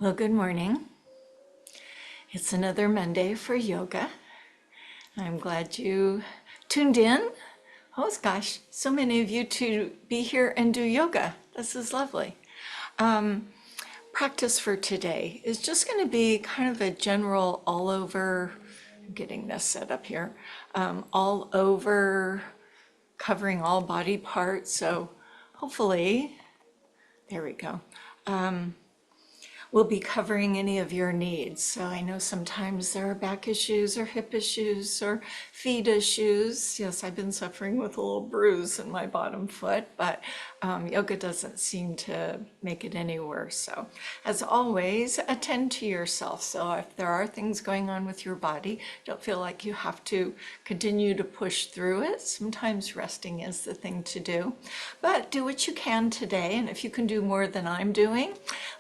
Well, good morning. It's another Monday for yoga. I'm glad you tuned in. Oh gosh, so many of you to be here and do yoga. This is lovely. Practice for today is just going to be kind of a general all over, getting this set up here, all over covering all body parts. So hopefully, there we go. We'll be covering any of your needs. So I know sometimes there are back issues or hip issues or feet issues. Yes, I've been suffering with a little bruise in my bottom foot, but yoga doesn't seem to make it any worse. So as always, attend to yourself. So if there are things going on with your body, don't feel like you have to continue to push through it. Sometimes resting is the thing to do, but do what you can today. And if you can do more than I'm doing,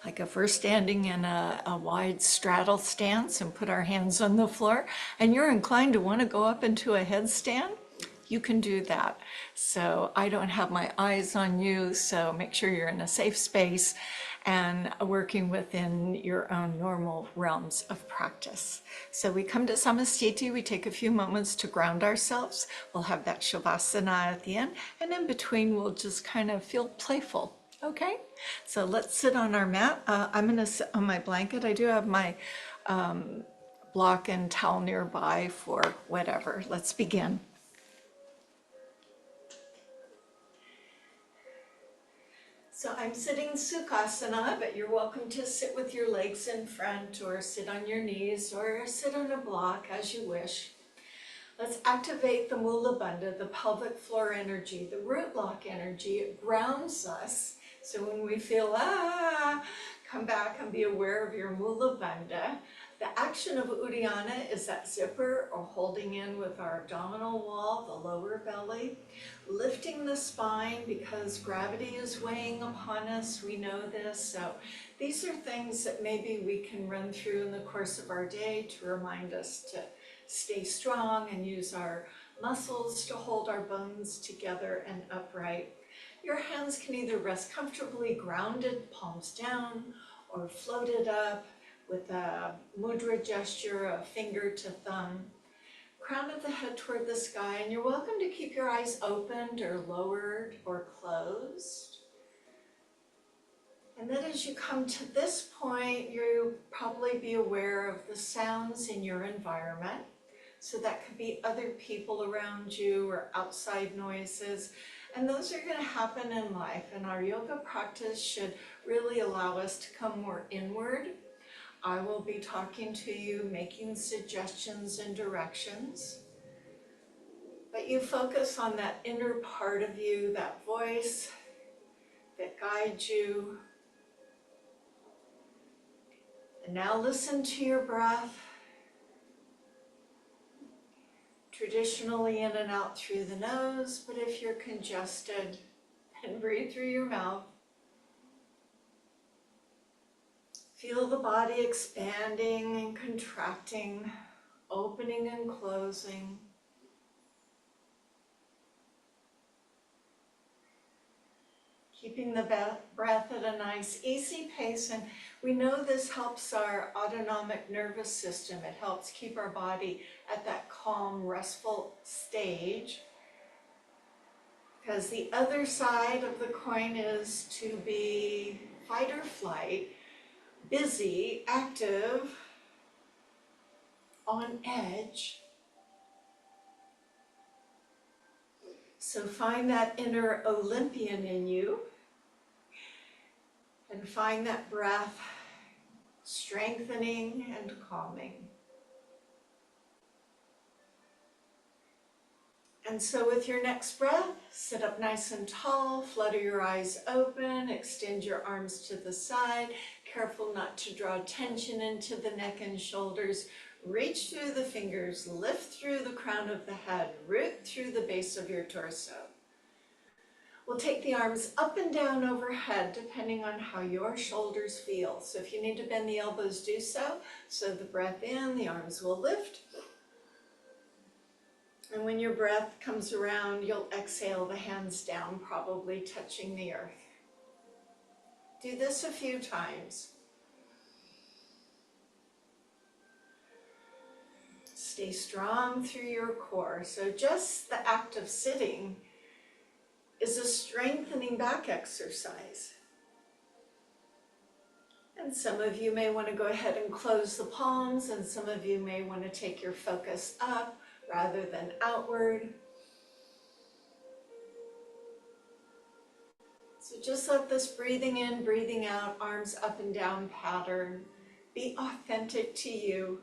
like if we're standing in a wide straddle stance and put our hands on the floor, and you're inclined to want to go up into a headstand, you can do that. So I don't have my eyes on you, so make sure you're in a safe space and working within your own normal realms of practice. So we come to Samastiti, we take a few moments to ground ourselves. We'll have that Shavasana at the end, and in between we'll just kind of feel playful. Okay, so let's sit on our mat. I'm gonna sit on my blanket. I do have my block and towel nearby for whatever. Let's begin. So I'm sitting Sukhasana, but you're welcome to sit with your legs in front or sit on your knees or sit on a block as you wish. Let's activate the Mula Bandha, the pelvic floor energy, the root lock energy. It grounds us. So when we feel, come back and be aware of your Mula Bandha. The action of Uddiyana is that zipper or holding in with our abdominal wall, the lower belly, lifting the spine because gravity is weighing upon us. We know this. So these are things that maybe we can run through in the course of our day to remind us to stay strong and use our muscles to hold our bones together and upright. Your hands can either rest comfortably grounded, palms down, or floated up with a mudra gesture of finger to thumb. Crown of the head toward the sky, and you're welcome to keep your eyes opened or lowered or closed. And then as you come to this point, you'll probably be aware of the sounds in your environment. So that could be other people around you or outside noises. And those are going to happen in life. And our yoga practice should really allow us to come more inward. I will be talking to you, making suggestions and directions. But you focus on that inner part of you, that voice that guides you. And now listen to your breath. Traditionally in and out through the nose, but if you're congested, then breathe through your mouth. Feel the body expanding and contracting, opening and closing. Keeping the breath at a nice, easy pace, and we know this helps our autonomic nervous system. It helps keep our body at that calm, restful stage. Because the other side of the coin is to be fight or flight, busy, active, on edge. So find that inner Olympian in you and find that breath strengthening and calming. And so with your next breath, sit up nice and tall, flutter your eyes open, extend your arms to the side, careful not to draw tension into the neck and shoulders. Reach through the fingers, lift through the crown of the head, root through the base of your torso. We'll take the arms up and down overhead depending on how your shoulders feel. So if you need to bend the elbows, do so. So the breath in, the arms will lift. And when your breath comes around, you'll exhale the hands down, probably touching the earth. Do this a few times. Stay strong through your core. So just the act of sitting is a strengthening back exercise. And some of you may want to go ahead and close the palms, and some of you may want to take your focus up rather than outward. So just let this breathing in, breathing out, arms up and down pattern be authentic to you.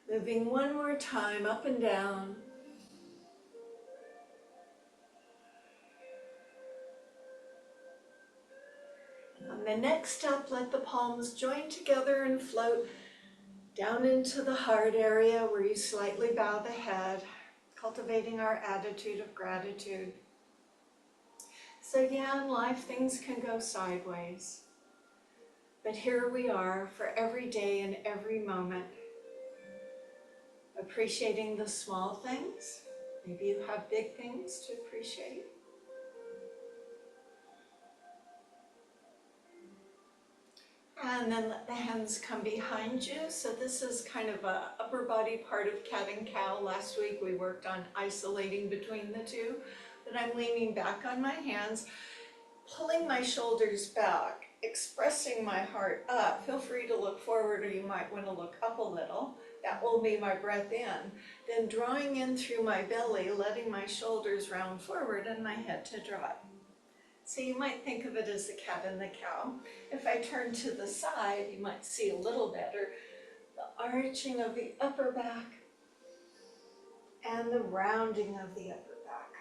Moving one more time up and down. On the next step, let the palms join together and float down into the heart area where you slightly bow the head, cultivating our attitude of gratitude. So yeah, in life things can go sideways, but here we are for every day and every moment, appreciating the small things. Maybe you have big things to appreciate. And then let the hands come behind you. So this is kind of a upper body part of cat and cow. Last week we worked on isolating between the two, but I'm leaning back on my hands, pulling my shoulders back, expressing my heart up. Feel free to look forward, or you might want to look up a little. That will be my breath in. Then drawing in through my belly, letting my shoulders round forward and my head to drop. So you might think of it as the cat and the cow. If I turn to the side, you might see a little better the arching of the upper back and the rounding of the upper back.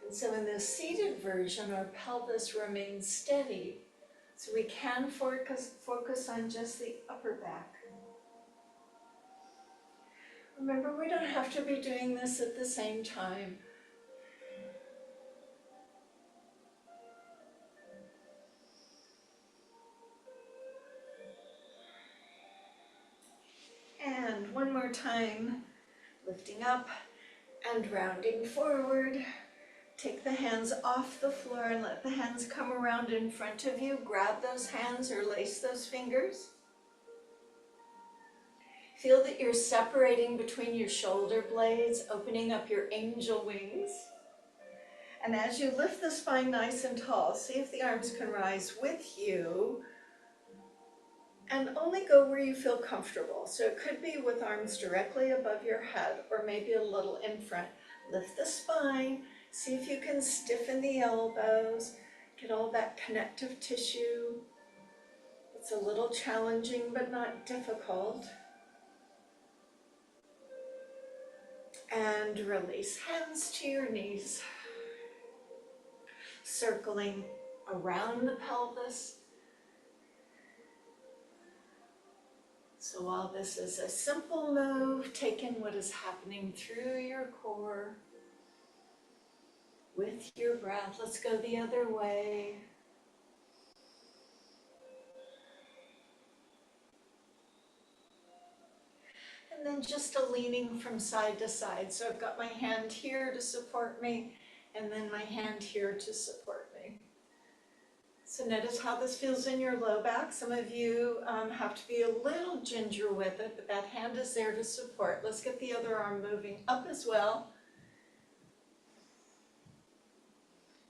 And so in the seated version, our pelvis remains steady, so we can focus on just the upper back. Remember, we don't have to be doing this at the same time. And one more time, lifting up and rounding forward. Take the hands off the floor and let the hands come around in front of you. Grab those hands or lace those fingers. Feel that you're separating between your shoulder blades, opening up your angel wings. And as you lift the spine nice and tall, see if the arms can rise with you. And only go where you feel comfortable. So it could be with arms directly above your head or maybe a little in front. Lift the spine. See if you can stiffen the elbows. Get all that connective tissue. It's a little challenging but not difficult. And release. Hands to your knees. Circling around the pelvis. So while this is a simple move, take in what is happening through your core with your breath. Let's go the other way. And then just a leaning from side to side. So I've got my hand here to support me, and then my hand here to support me. So notice how this feels in your low back. Some of you have to be a little ginger with it, but that hand is there to support. Let's get the other arm moving up as well.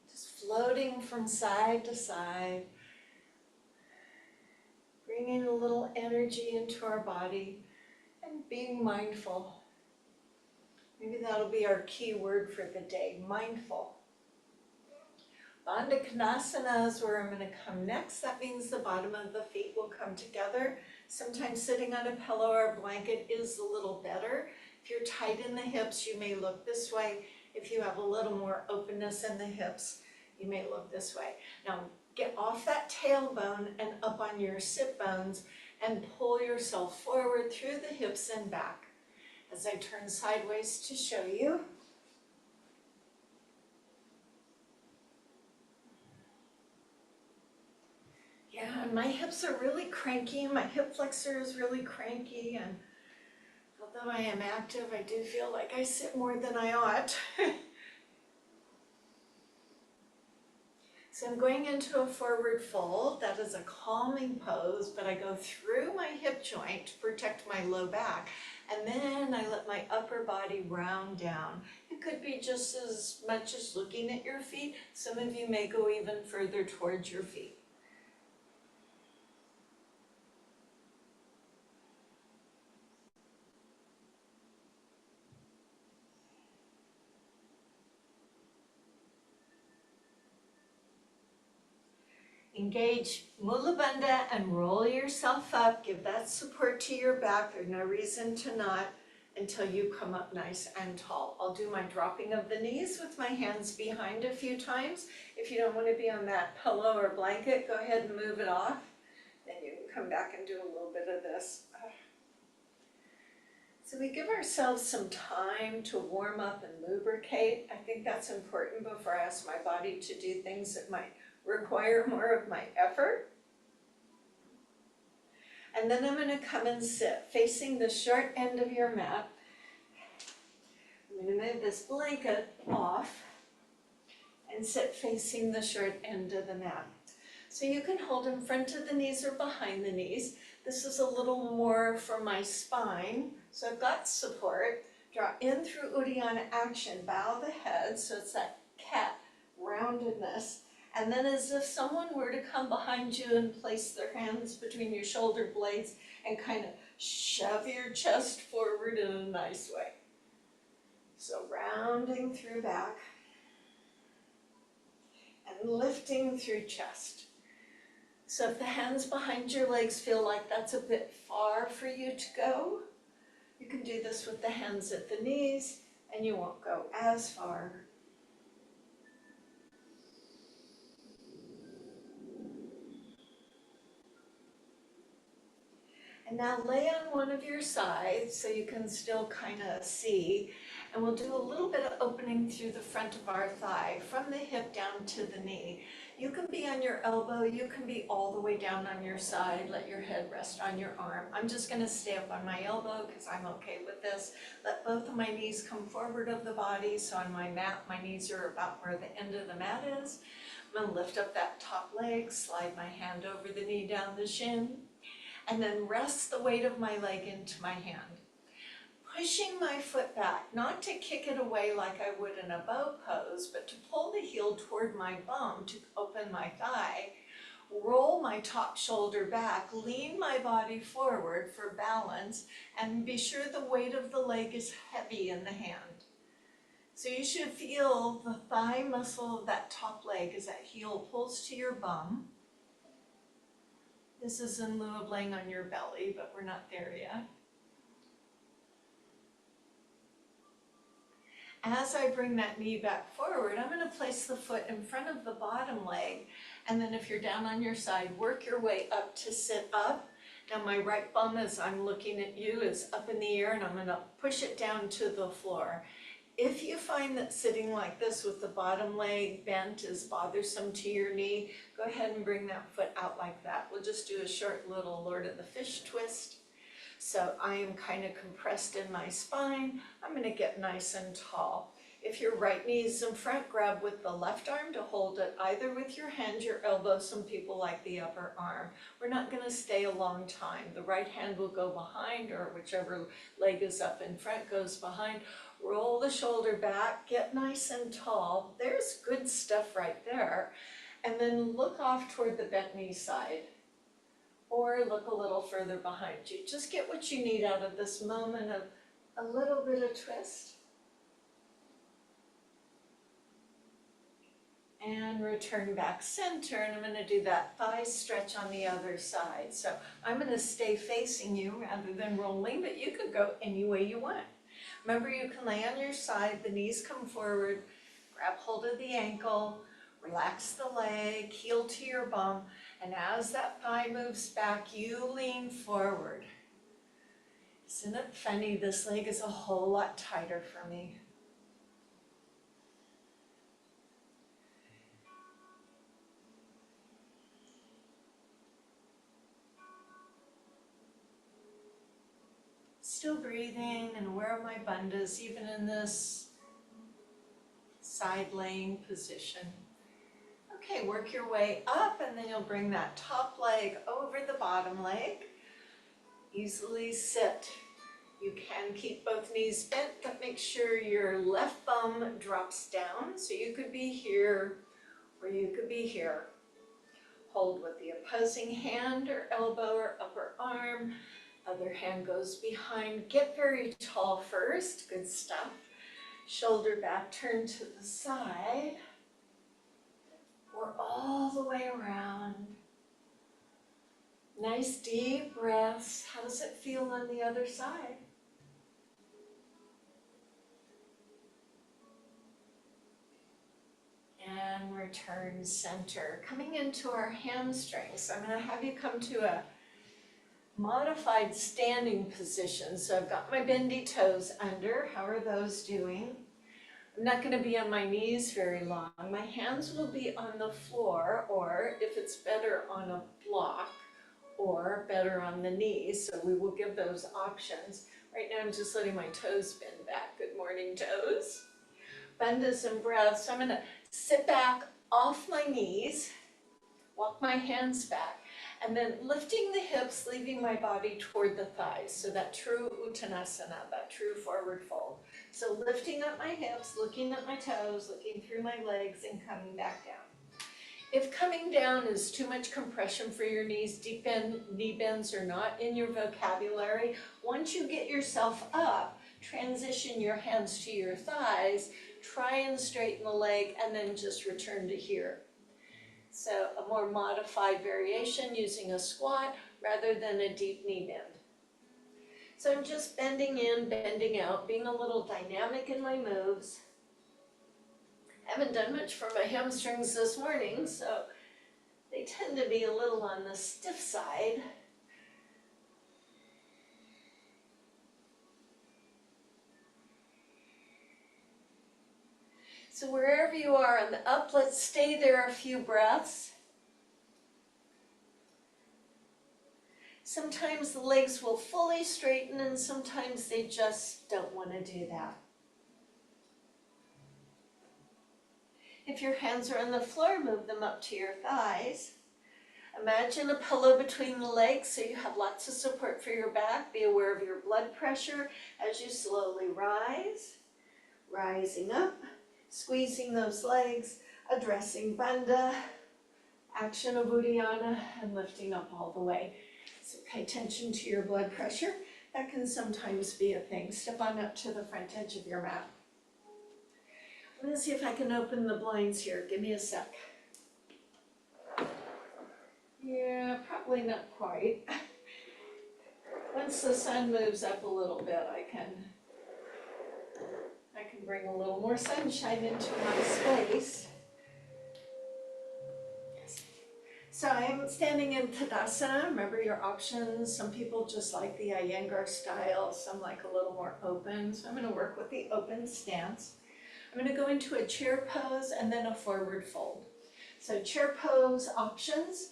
Just floating from side to side. Bringing a little energy into our body and being mindful. Maybe that'll be our key word for the day, mindful. Bandha Konasana is where I'm going to come next. That means the bottom of the feet will come together. Sometimes sitting on a pillow or a blanket is a little better. If you're tight in the hips, you may look this way. If you have a little more openness in the hips, you may look this way. Now get off that tailbone and up on your sit bones and pull yourself forward through the hips and back. As I turn sideways to show you. Yeah, and my hips are really cranky. My hip flexor is really cranky, and although I am active, I do feel like I sit more than I ought. So I'm going into a forward fold. That is a calming pose, but I go through my hip joint to protect my low back. And then I let my upper body round down. It could be just as much as looking at your feet. Some of you may go even further towards your feet. Engage Mula Bandha and roll yourself up. Give that support to your back. There's no reason to not until you come up nice and tall. I'll do my dropping of the knees with my hands behind a few times. If you don't want to be on that pillow or blanket, go ahead and move it off. Then you can come back and do a little bit of this. So we give ourselves some time to warm up and lubricate. I think that's important before I ask my body to do things that might require more of my effort. And then I'm going to come and sit facing the short end of your mat. I'm going to move this blanket off and sit facing the short end of the mat. So you can hold in front of the knees or behind the knees. This is a little more for my spine. So I've got support. Draw in through Uddiyana action. Bow the head, so it's that cat roundedness. And then as if someone were to come behind you and place their hands between your shoulder blades and kind of shove your chest forward in a nice way. So rounding through back and lifting through chest. So if the hands behind your legs feel like that's a bit far for you to go, you can do this with the hands at the knees and you won't go as far. And now lay on one of your sides so you can still kind of see. And we'll do a little bit of opening through the front of our thigh, from the hip down to the knee. You can be on your elbow, you can be all the way down on your side, let your head rest on your arm. I'm just gonna stay up on my elbow because I'm okay with this. Let both of my knees come forward of the body, so on my mat, my knees are about where the end of the mat is. I'm gonna lift up that top leg, slide my hand over the knee down the shin, and then rest the weight of my leg into my hand. Pushing my foot back, not to kick it away like I would in a bow pose, but to pull the heel toward my bum to open my thigh, roll my top shoulder back, lean my body forward for balance, and be sure the weight of the leg is heavy in the hand. So you should feel the thigh muscle of that top leg as that heel pulls to your bum. This is in lieu of laying on your belly, but we're not there yet. As I bring that knee back forward, I'm going to place the foot in front of the bottom leg, and then if you're down on your side, work your way up to sit up. Now my right bum, as I'm looking at you, is up in the air, and I'm going to push it down to the floor. If you find that sitting like this with the bottom leg bent is bothersome to your knee, go ahead and bring that foot out like that. We'll just do a short little Lord of the Fish twist. So I am kind of compressed in my spine. I'm going to get nice and tall. If your right knee is in front, grab with the left arm to hold it either with your hand, your elbow. Some people like the upper arm. We're not going to stay a long time. The right hand will go behind, or whichever leg is up in front goes behind. Roll the shoulder back, get nice and tall. There's good stuff right there. And then look off toward the bent knee side, or look a little further behind you. Just get what you need out of this moment of a little bit of twist. And return back center, and I'm going to do that thigh stretch on the other side. So I'm going to stay facing you rather than rolling, but you could go any way you want. Remember, you can lay on your side, the knees come forward, grab hold of the ankle, relax the leg, heel to your bum, and as that thigh moves back, you lean forward. Isn't it funny? This leg is a whole lot tighter for me. Still breathing and aware of my bandhas, even in this side laying position. Okay, work your way up, and then you'll bring that top leg over the bottom leg. Easily sit. You can keep both knees bent, but make sure your left thumb drops down. So you could be here, or you could be here. Hold with the opposing hand or elbow or upper arm. Other hand goes behind. Get very tall first. Good stuff. Shoulder back, turn to the side. Or all the way around. Nice deep breaths. How does it feel on the other side? And return center. Coming into our hamstrings, I'm going to have you come to a modified standing position. So I've got my bendy toes under. How are those doing? I'm not going to be on my knees very long. My hands will be on the floor, or if it's better, on a block, or better on the knees. So we will give those options. Right now I'm just letting my toes bend back. Good morning, toes. Bandhas and breaths. So I'm going to sit back off my knees, walk my hands back, and then lifting the hips, leaving my body toward the thighs. So that true Uttanasana, that true forward fold. So lifting up my hips, looking at my toes, looking through my legs, and coming back down. If coming down is too much compression for your knees, deep knee bends are not in your vocabulary. Once you get yourself up, transition your hands to your thighs, try and straighten the leg, and then just return to here. So a more modified variation using a squat rather than a deep knee bend. So I'm just bending in, bending out, being a little dynamic in my moves. I haven't done much for my hamstrings this morning, so they tend to be a little on the stiff side. So wherever you are on the up, let's stay there a few breaths. Sometimes the legs will fully straighten and sometimes they just don't want to do that. If your hands are on the floor, move them up to your thighs. Imagine a pillow between the legs so you have lots of support for your back. Be aware of your blood pressure as you slowly rise. Rising up, squeezing those legs, addressing Bandha, action of Uddiyana, and lifting up all the way. So pay attention to your blood pressure. That can sometimes be a thing. Step on up to the front edge of your mat. I'm going to see if I can open the blinds here. Give me a sec. Yeah, probably not quite. Once the sun moves up a little bit, I can bring a little more sunshine into my space. Yes. So I'm standing in Tadasana. Remember your options. Some people just like the Iyengar style. Some like a little more open. So I'm going to work with the open stance. I'm going to go into a chair pose and then a forward fold. So chair pose options,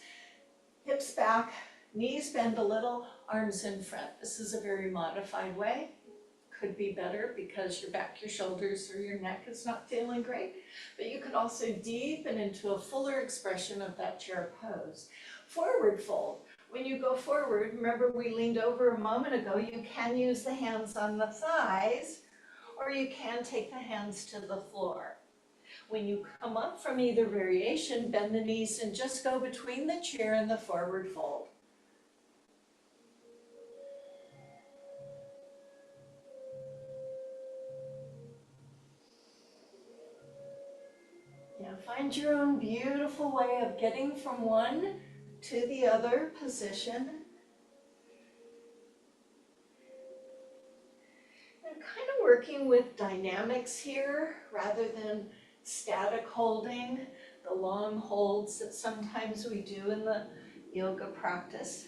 hips back, knees bend a little, arms in front. This is a very modified way. Could be better because your back, your shoulders, or your neck is not feeling great. But you could also deepen into a fuller expression of that chair pose. Forward fold. When you go forward, remember we leaned over a moment ago, you can use the hands on the thighs, or you can take the hands to the floor. When you come up from either variation, bend the knees and just go between the chair and the forward fold. Now find your own beautiful way of getting from one to the other position. I'm kind of working with dynamics here rather than static holding, the long holds that sometimes we do in the yoga practice.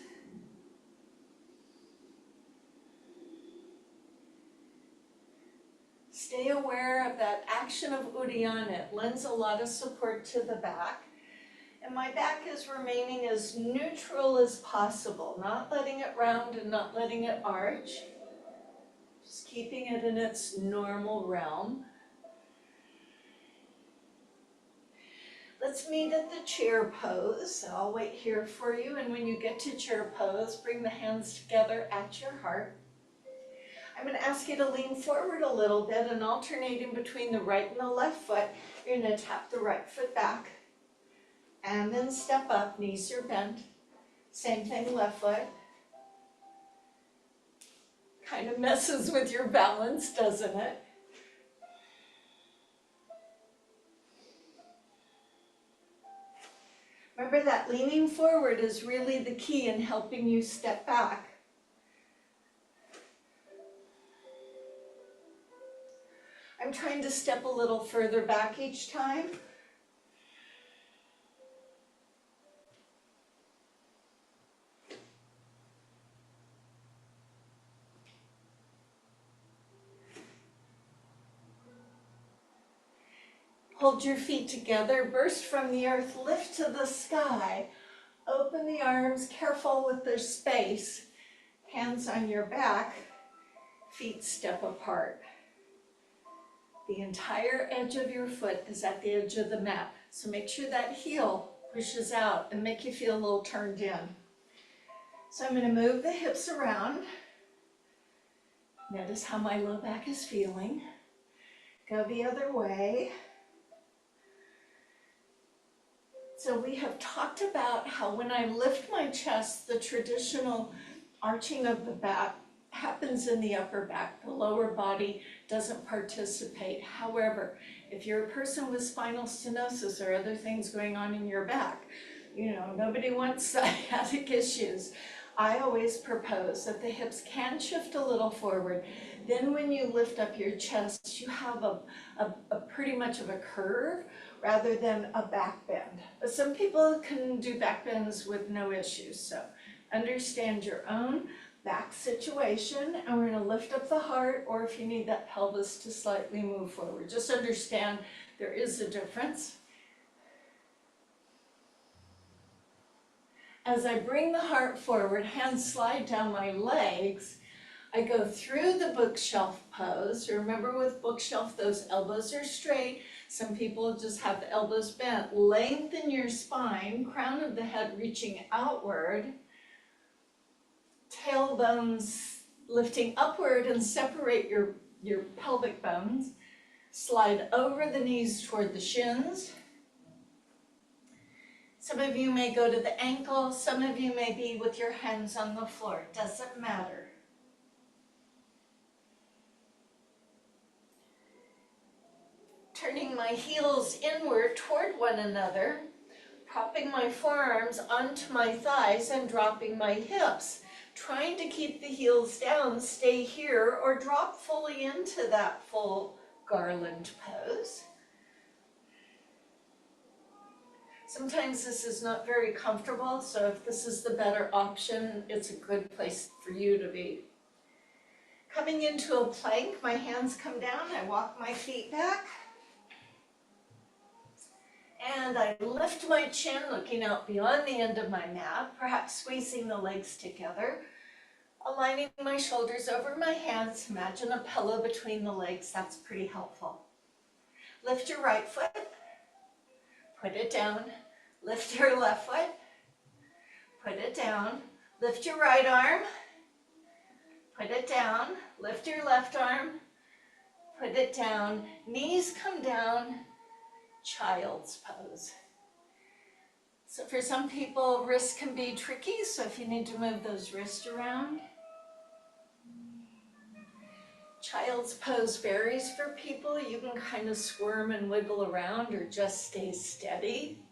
Stay aware of that action of Uddiyana. It lends a lot of support to the back. And my back is remaining as neutral as possible, not letting it round and not letting it arch. Just keeping it in its normal realm. Let's meet at the chair pose. I'll wait here for you, and when you get to chair pose, bring the hands together at your heart. I'm going to ask you to lean forward a little bit and alternating between the right and the left foot. You're going to tap the right foot back and then step up, knees are bent. Same thing, left foot. Kind of messes with your balance, doesn't it? Remember that leaning forward is really the key in helping you step back. I'm trying to step a little further back each time. Hold your feet together, burst from the earth, lift to the sky. Open the arms, careful with the space. Hands on your back, feet step apart. The entire edge of your foot is at the edge of the mat, so make sure that heel pushes out and make you feel a little turned in. So I'm going to move the hips around. Notice how my low back is feeling. Go the other way. So we have talked about how when I lift my chest, the traditional arching of the back happens in the upper back. The lower body doesn't participate. However, if you're a person with spinal stenosis or other things going on in your back, nobody wants sciatic issues. I always propose that the hips can shift a little forward. Then when you lift up your chest, you have a pretty much of a curve rather than a back bend. But some people can do back bends with no issues. So understand your own back situation, and we're going to lift up the heart, or if you need that pelvis to slightly move forward. Just understand there is a difference. As I bring the heart forward, hands slide down my legs, I go through the bookshelf pose. Remember with bookshelf, those elbows are straight. Some people just have the elbows bent. Lengthen your spine, crown of the head reaching outward. Tailbones lifting upward and separate your pelvic bones. Slide over the knees toward the shins. Some of you may go to the ankle, some of you may be with your hands on the floor. It doesn't matter. Turning my heels inward toward one another, propping my forearms onto my thighs and dropping my hips. Trying to keep the heels down, stay here, or drop fully into that full garland pose. Sometimes this is not very comfortable, so if this is the better option, it's a good place for you to be. Coming into a plank, my hands come down, I walk my feet back. And I lift my chin, looking out beyond the end of my mat, perhaps squeezing the legs together. Aligning my shoulders over my hands, imagine a pillow between the legs, that's pretty helpful. Lift your right foot, put it down. Lift your left foot, put it down. Lift your right arm, put it down. Lift your left arm, put it down. Knees come down, child's pose. So for some people, wrists can be tricky, so if you need to move those wrists around. Child's pose varies for people. You can kind of squirm and wiggle around or just stay steady.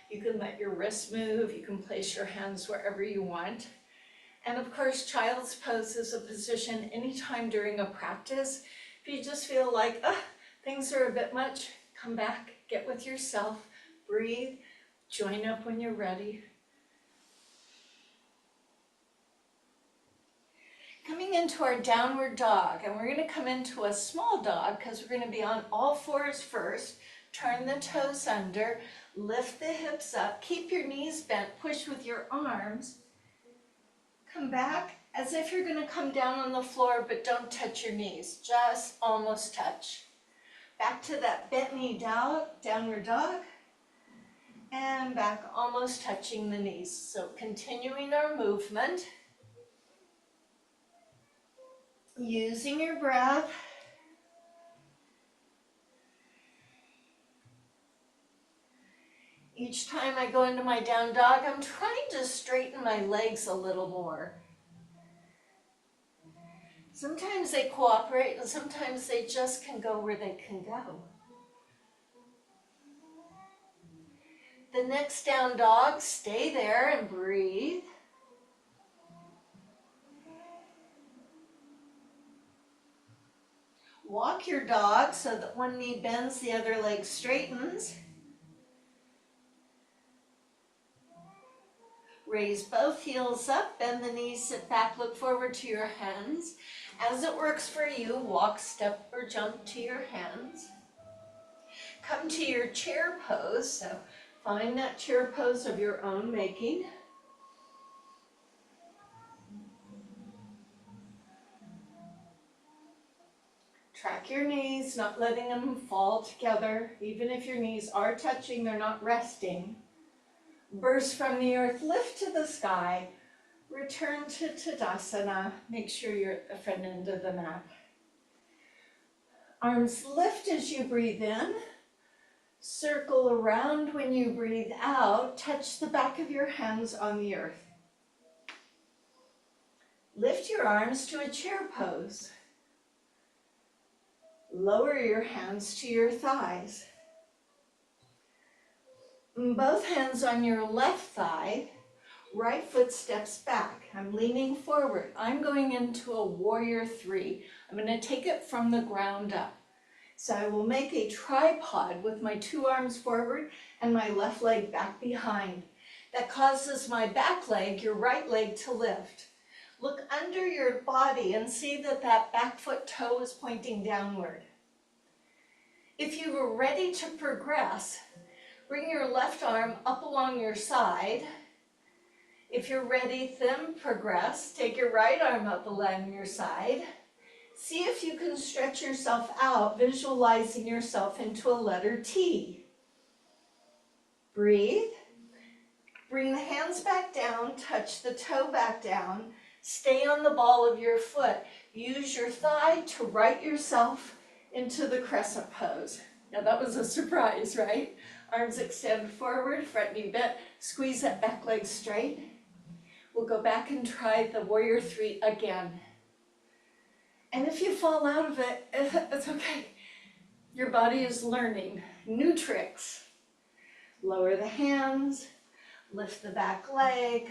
You can let your wrists move. You can place your hands wherever you want. And of course, child's pose is a position anytime during a practice. If you just feel like, things are a bit much, come back, get with yourself, breathe, join up when you're ready. Coming into our downward dog, and we're going to come into a small dog because we're going to be on all fours first. Turn the toes under, lift the hips up, keep your knees bent, push with your arms. Come back as if you're going to come down on the floor, but don't touch your knees, just almost touch. Back to that bent knee down, downward dog. and back, almost touching the knees. So continuing our movement, using your breath. Each time I go into my down dog, I'm trying to straighten my legs a little more. Sometimes they cooperate and sometimes they just can go where they can go. The next down dog, stay there and breathe. Walk your dog so that one knee bends, the other leg straightens. Raise both heels up, bend the knees, sit back, look forward to your hands. As it works for you, walk, step, or jump to your hands. Come to your chair pose, so find that chair pose of your own making. Track your knees, not letting them fall together. Even if your knees are touching, they're not resting. Burst from the earth, lift to the sky. Return to Tadasana. Make sure you're at the front end of the mat. Arms lift as you breathe in. Circle around when you breathe out. Touch the back of your hands on the earth. Lift your arms to a chair pose. Lower your hands to your thighs. Both hands on your left thigh. Right foot steps back. I'm leaning forward. I'm going into a warrior three. I'm going to take it from the ground up. So I will make a tripod with my two arms forward and my left leg back behind. That causes my back leg, your right leg, to lift. Look under your body and see that that back foot toe is pointing downward. If you were ready to progress, bring your left arm up along your side. If you're ready, then progress. Take your right arm up along your side. See if you can stretch yourself out, visualizing yourself into a letter T. Breathe. Bring the hands back down, touch the toe back down. Stay on the ball of your foot. Use your thigh to right yourself into the crescent pose. Now that was a surprise, right? Arms extend forward, front knee bent. Squeeze that back leg straight. We'll go back and try the warrior three again. And if you fall out of it, it's okay. Your body is learning new tricks. Lower the hands, lift the back leg,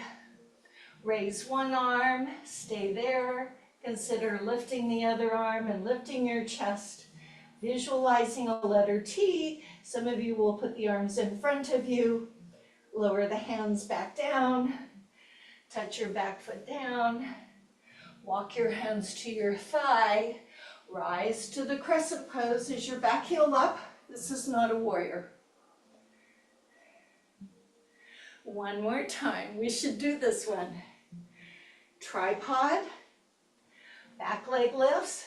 raise one arm, stay there. Consider lifting the other arm and lifting your chest, visualizing a letter T. Some of you will put the arms in front of you. Lower the hands back down, touch your back foot down. Walk your hands to your thigh. Rise to the crescent pose as your back heel up. This is not a warrior. One more time. We should do this one. Tripod. Back leg lifts.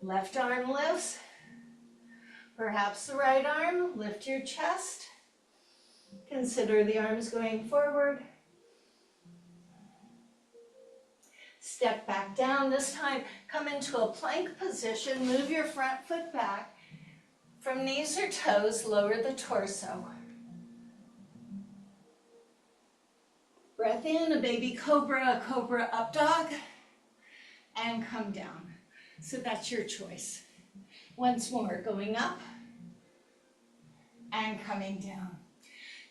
Left arm lifts. Perhaps the right arm. Lift your chest. Consider the arms going forward. Step back down. This time, come into a plank position. Move your front foot back. From knees or toes, lower the torso. Breath in, a baby cobra, a cobra up dog, and come down. So that's your choice. Once more, going up and coming down.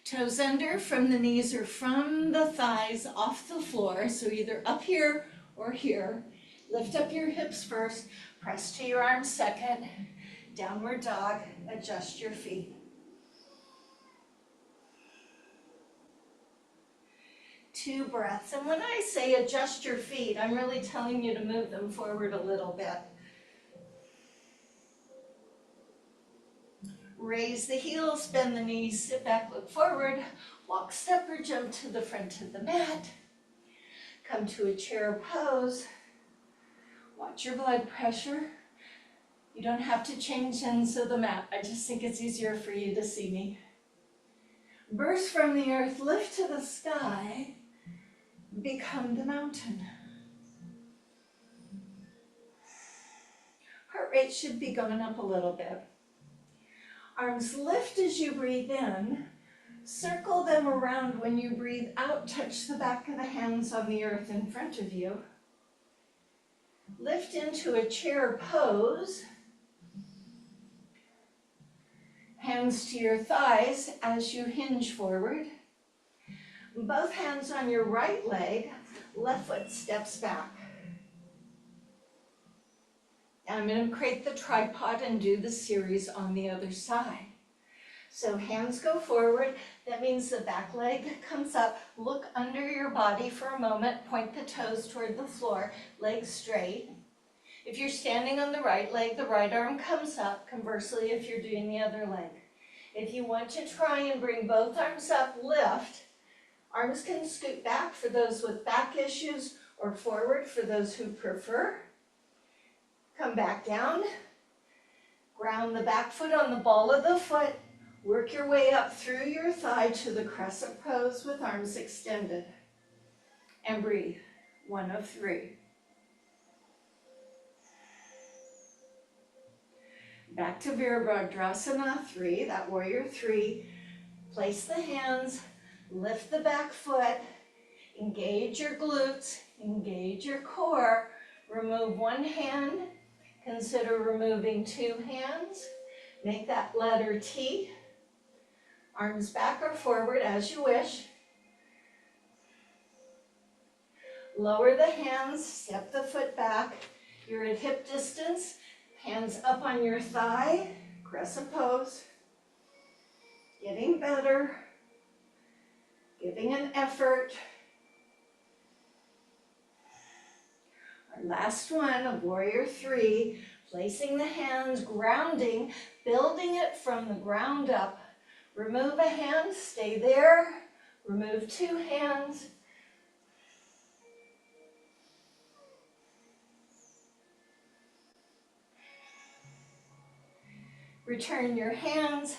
Toes under from the knees or from the thighs off the floor. So either up here or here. Lift up your hips first, press to your arms second, downward dog, adjust your feet. 2 breaths. And when I say adjust your feet, I'm really telling you to move them forward a little bit. Raise the heels, bend the knees, sit back, look forward, walk, step, or jump to the front of the mat. Come to a chair pose. Watch your blood pressure. You don't have to change ends of the mat. I just think it's easier for you to see me. Burst from the earth, lift to the sky, become the mountain. Heart rate should be going up a little bit. Arms lift as you breathe in. Circle them around when you breathe out. Touch the back of the hands on the earth in front of you. Lift into a chair pose. Hands to your thighs as you hinge forward. Both hands on your right leg, left foot steps back. I'm going to create the tripod and do the series on the other side. So hands go forward. That means the back leg comes up. Look under your body for a moment. Point the toes toward the floor. Legs straight. If you're standing on the right leg, the right arm comes up. Conversely, if you're doing the other leg. If you want to try and bring both arms up, lift. Arms can scoot back for those with back issues or forward for those who prefer. Come back down. Ground the back foot on the ball of the foot. Work your way up through your thigh to the crescent pose with arms extended. And breathe. 1 of 3. Back to Virabhadrasana 3, that warrior 3. Place the hands, lift the back foot, engage your glutes, engage your core. Remove one hand, consider removing 2 hands. Make that letter T. Arms back or forward as you wish. Lower the hands, step the foot back. You're at hip distance. Hands up on your thigh, crescent pose. Getting better. Giving an effort. Our last one, a warrior 3. Placing the hands, grounding, building it from the ground up. Remove a hand, stay there. Remove 2 hands. Return your hands,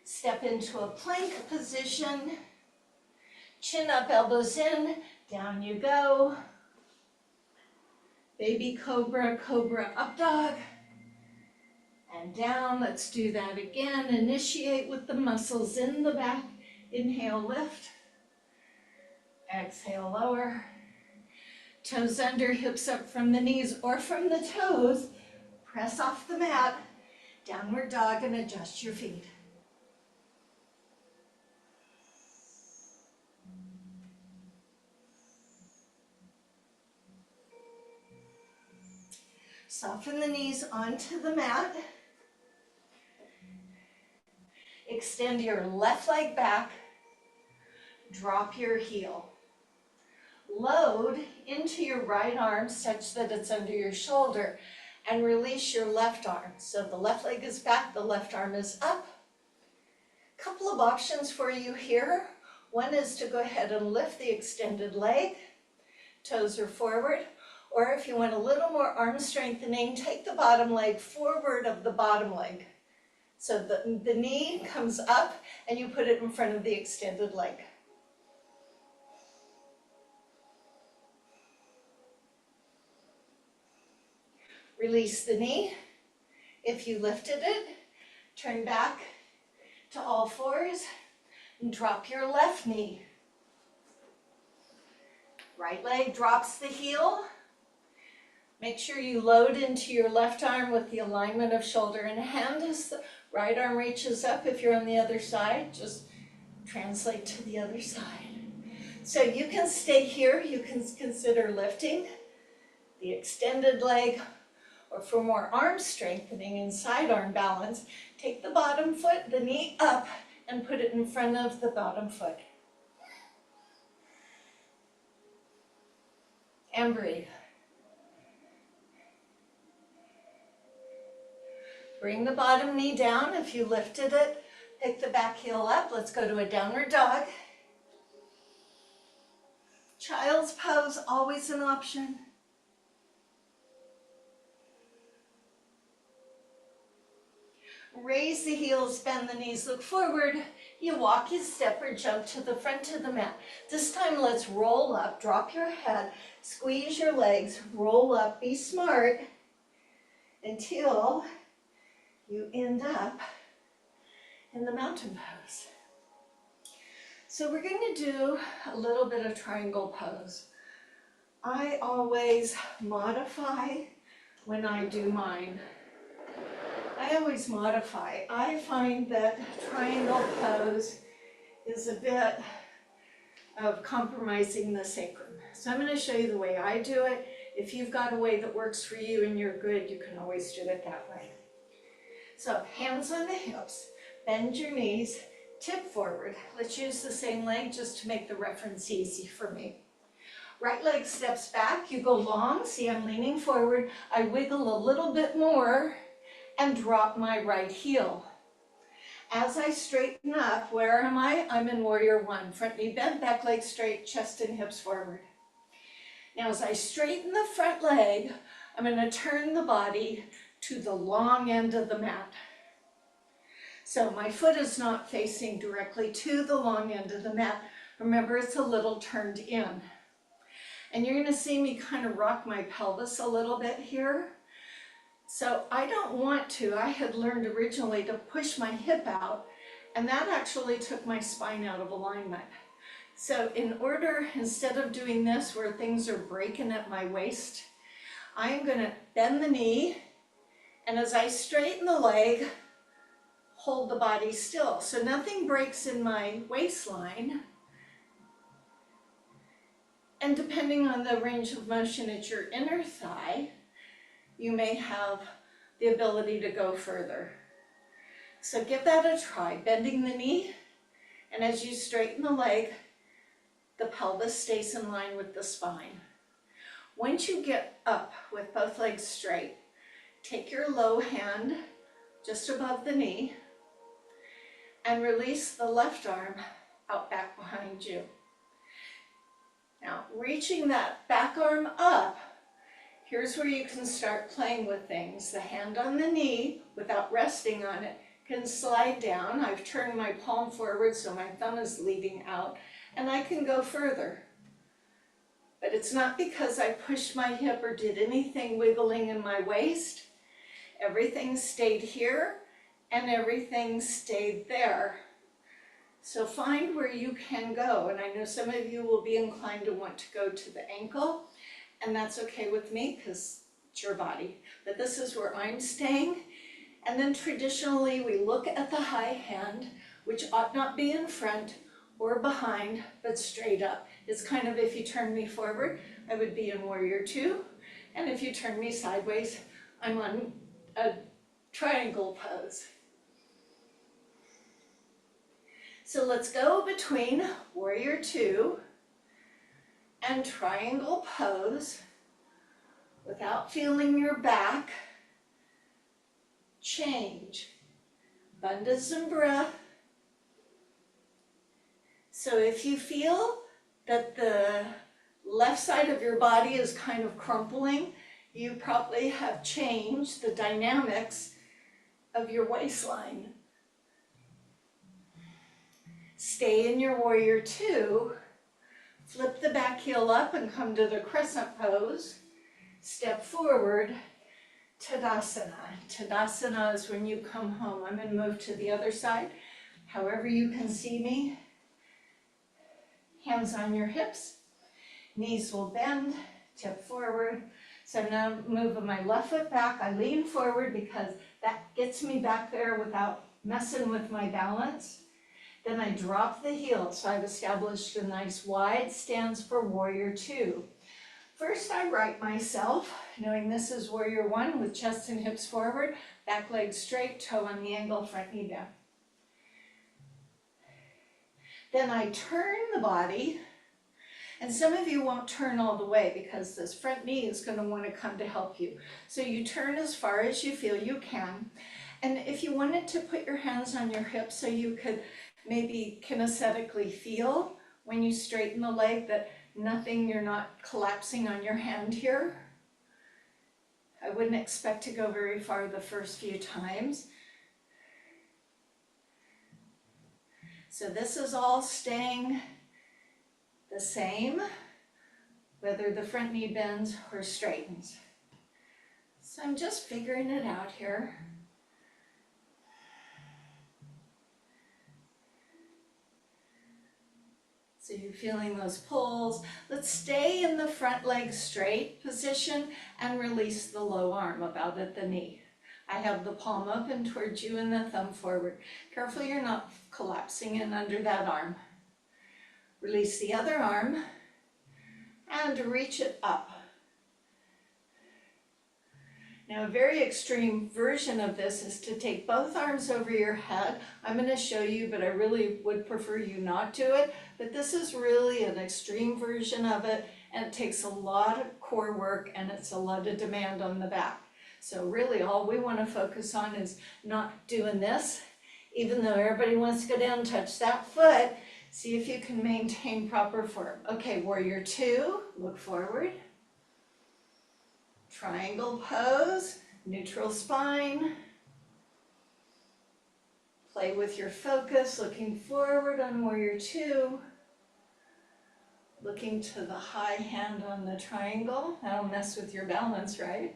step into a plank position. Chin up, elbows in, down you go. Baby cobra, cobra up dog. And down, let's do that again. Initiate with the muscles in the back. Inhale, lift. Exhale, lower. Toes under, hips up from the knees or from the toes. Press off the mat. Downward dog and adjust your feet. Soften the knees onto the mat. Extend your left leg back. Drop your heel. Load into your right arm such that it's under your shoulder and release your left arm. So the left leg is back, the left arm is up. Couple of options for you here. One is to go ahead and lift the extended leg. Toes are forward. Or if you want a little more arm strengthening, take the bottom leg forward of the bottom leg. So the knee comes up and you put it in front of the extended leg. Release the knee. If you lifted it, turn back to all fours and drop your left knee. Right leg drops the heel. Make sure you load into your left arm with the alignment of shoulder and hand as the right arm reaches up. If you're on the other side, just translate to the other side. So you can stay here. You can consider lifting the extended leg, or for more arm strengthening and side arm balance, take the bottom foot, the knee up, and put it in front of the bottom foot. And breathe. Bring the bottom knee down if you lifted it. Pick the back heel up. Let's go to a downward dog. Child's pose, always an option. Raise the heels, bend the knees, look forward. You walk, you step, or jump to the front of the mat. This time let's roll up, drop your head, squeeze your legs, roll up, be smart until you end up in the mountain pose. So we're going to do a little bit of triangle pose. I always modify when I do mine. I always modify. I find that triangle pose is a bit of compromising the sacrum. So I'm going to show you the way I do it. If you've got a way that works for you and you're good, you can always do it that way. So hands on the hips, bend your knees, tip forward. Let's use the same leg just to make the reference easy for me. Right leg steps back, you go long, see I'm leaning forward. I wiggle a little bit more and drop my right heel. As I straighten up, where am I? I'm in warrior one. Front knee bent, back leg straight, chest and hips forward. Now as I straighten the front leg, I'm going to turn the body to the long end of the mat. So my foot is not facing directly to the long end of the mat. Remember, it's a little turned in. And you're going to see me kind of rock my pelvis a little bit here. So I don't want to. I had learned originally to push my hip out, and that actually took my spine out of alignment. So in order, instead of doing this where things are breaking at my waist, I am going to bend the knee, and as I straighten the leg, hold the body still. So nothing breaks in my waistline. And depending on the range of motion at your inner thigh, you may have the ability to go further. So give that a try, bending the knee, and as you straighten the leg, the pelvis stays in line with the spine. Once you get up with both legs straight, take your low hand just above the knee and release the left arm out back behind you. Now, reaching that back arm up, here's where you can start playing with things. The hand on the knee, without resting on it, can slide down. I've turned my palm forward so my thumb is leading out, and I can go further. But it's not because I pushed my hip or did anything wiggling in my waist. Everything stayed here, and everything stayed there. So find where you can go, and I know some of you will be inclined to want to go to the ankle, and that's okay with me because it's your body. But this is where I'm staying. And then traditionally we look at the high hand, which ought not be in front or behind, but straight up. It's kind of, if you turn me forward, I would be in warrior two. And if you turn me sideways, I'm on a triangle pose. So let's go between warrior two and triangle pose without feeling your back. Change. Bandhas and breath. So if you feel that the left side of your body is kind of crumpling, you probably have changed the dynamics of your waistline. Stay in your warrior two. Flip the back heel up and come to the crescent pose. Step forward, Tadasana. Tadasana is when you come home. I'm going to move to the other side, however you can see me. Hands on your hips. Knees will bend, tip forward. So now moving my left foot back. I lean forward because that gets me back there without messing with my balance. Then I drop the heel, so I've established a nice wide stance for warrior two. First, I right myself, knowing this is warrior one with chest and hips forward, back leg straight, toe on the angle, front knee down. Then I turn the body, and some of you won't turn all the way because this front knee is going to want to come to help you. So you turn as far as you feel you can. And if you wanted to put your hands on your hips so you could maybe kinesthetically feel when you straighten the leg that nothing, you're not collapsing on your hand here. I wouldn't expect to go very far the first few times. So this is all staying the same, whether the front knee bends or straightens. So I'm just figuring it out here. So you're feeling those pulls. Let's stay in the front leg straight position and release the low arm about at the knee. I have the palm open towards you and the thumb forward. Careful you're not collapsing in under that arm. Release the other arm and reach it up. Now, a very extreme version of this is to take both arms over your head. I'm going to show you, but I really would prefer you not do it. But this is really an extreme version of it, and it takes a lot of core work, and it's a lot of demand on the back. So really all we want to focus on is not doing this, even though everybody wants to go down and touch that foot. See if you can maintain proper form. Okay, warrior two, look forward. Triangle pose, neutral spine. Play with your focus, looking forward on warrior two. Looking to the high hand on the triangle. That'll mess with your balance, right?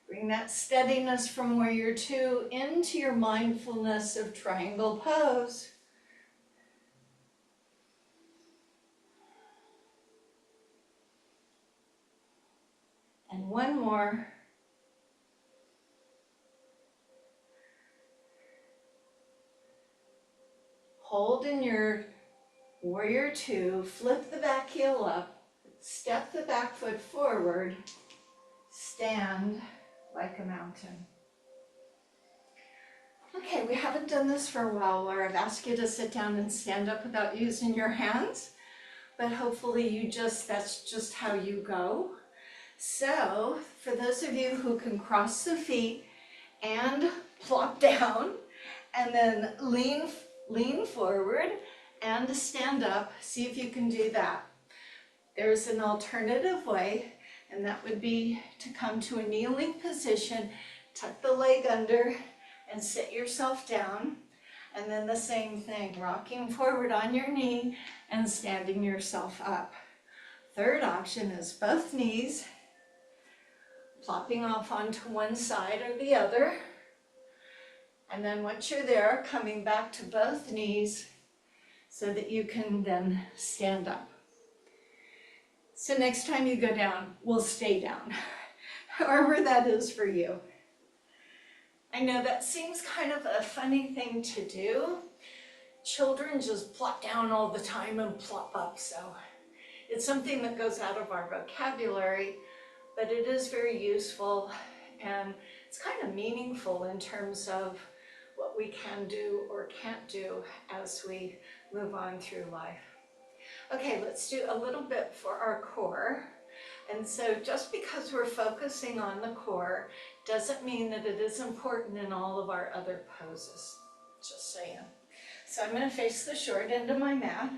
Bring that steadiness from warrior two into your mindfulness of triangle pose. And one more. Hold in your warrior two, flip the back heel up, step the back foot forward, stand like a mountain. Okay, we haven't done this for a while where I've asked you to sit down and stand up without using your hands, but hopefully that's just how you go. So for those of you who can cross the feet and plop down and then lean forward and stand up, see if you can do that. There's an alternative way, and that would be to come to a kneeling position, tuck the leg under, and sit yourself down. And then the same thing, rocking forward on your knee and standing yourself up. Third option is both knees, plopping off onto one side or the other. And then once you're there, coming back to both knees so that you can then stand up. So next time you go down, we'll stay down, however that is for you. I know that seems kind of a funny thing to do. Children just plop down all the time and plop up, so it's something that goes out of our vocabulary, but it is very useful and it's kind of meaningful in terms of what we can do or can't do as we move on through life. Okay, let's do a little bit for our core. And so just because we're focusing on the core doesn't mean that it is important in all of our other poses, just saying. So I'm going to face the short end of my mat.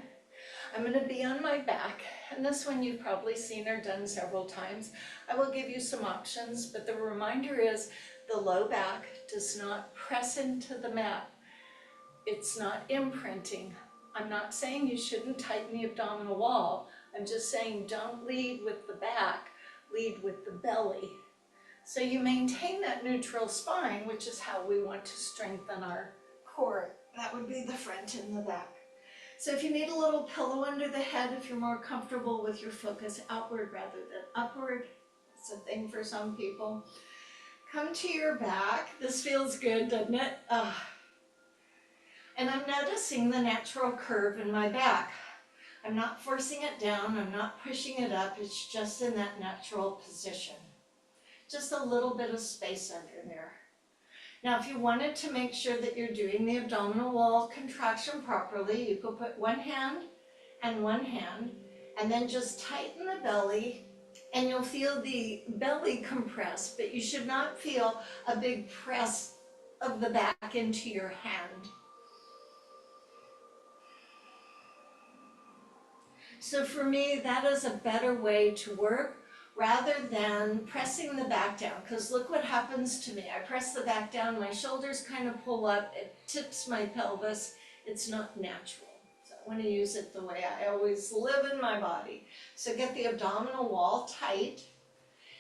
I'm going to be on my back, and this one you've probably seen or done several times. I will give you some options, but the reminder is the low back does not press into the mat. It's not imprinting. I'm not saying you shouldn't tighten the abdominal wall. I'm just saying don't lead with the back, lead with the belly. So you maintain that neutral spine, which is how we want to strengthen our core. That would be the front and the back. So if you need a little pillow under the head, if you're more comfortable with your focus outward rather than upward, it's a thing for some people. Come to your back. This feels good, doesn't it? And I'm noticing the natural curve in my back. I'm not forcing it down, I'm not pushing it up, it's just in that natural position. Just a little bit of space under there. Now, if you wanted to make sure that you're doing the abdominal wall contraction properly, you could put one hand, and then just tighten the belly, and you'll feel the belly compress, but you should not feel a big press of the back into your hand. So for me, that is a better way to work rather than pressing the back down, because look what happens to me. I press the back down, my shoulders kind of pull up, it tips my pelvis. It's not natural. So I want to use it the way I always live in my body. So get the abdominal wall tight.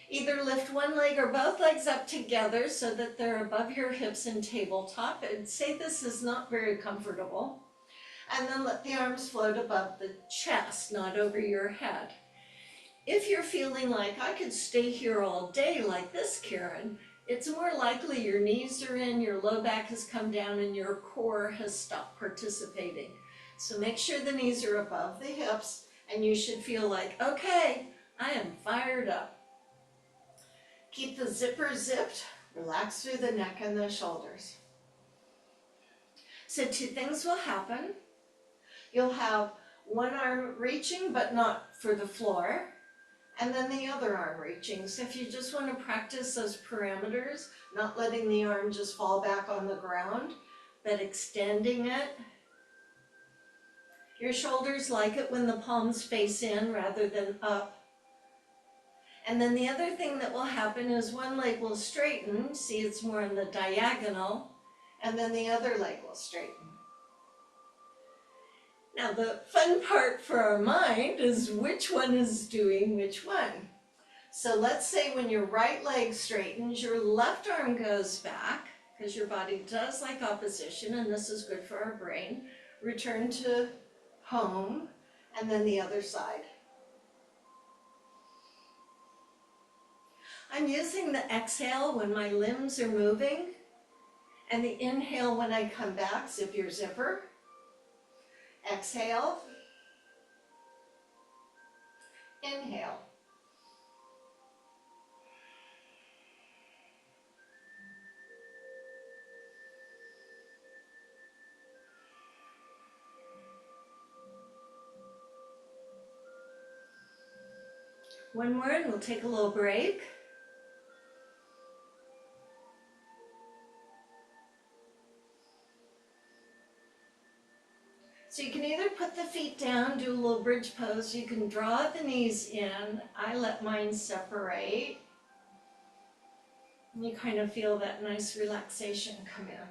Either lift one leg or both legs up together so that they're above your hips in tabletop. I'd say this is not very comfortable. And then let the arms float above the chest, not over your head. If you're feeling like I could stay here all day like this, Karen, it's more likely your knees are in, your low back has come down, and your core has stopped participating. So make sure the knees are above the hips, and you should feel like, okay, I am fired up. Keep the zipper zipped, relax through the neck and the shoulders. So two things will happen. You'll have one arm reaching, but not for the floor, and then the other arm reaching. So if you just want to practice those parameters, not letting the arm just fall back on the ground, but extending it. Your shoulders like it when the palms face in rather than up. And then the other thing that will happen is one leg will straighten, see it's more in the diagonal, and then the other leg will straighten. Now the fun part for our mind is which one is doing which one. So let's say when your right leg straightens, your left arm goes back, because your body does like opposition, and this is good for our brain. Return to home, and then the other side. I'm using the exhale when my limbs are moving, and the inhale when I come back. Zip your zipper. Exhale. Inhale. One more and we'll take a little break. So you can either put the feet down, do a little bridge pose. You can draw the knees in. I let mine separate. And you kind of feel that nice relaxation come in.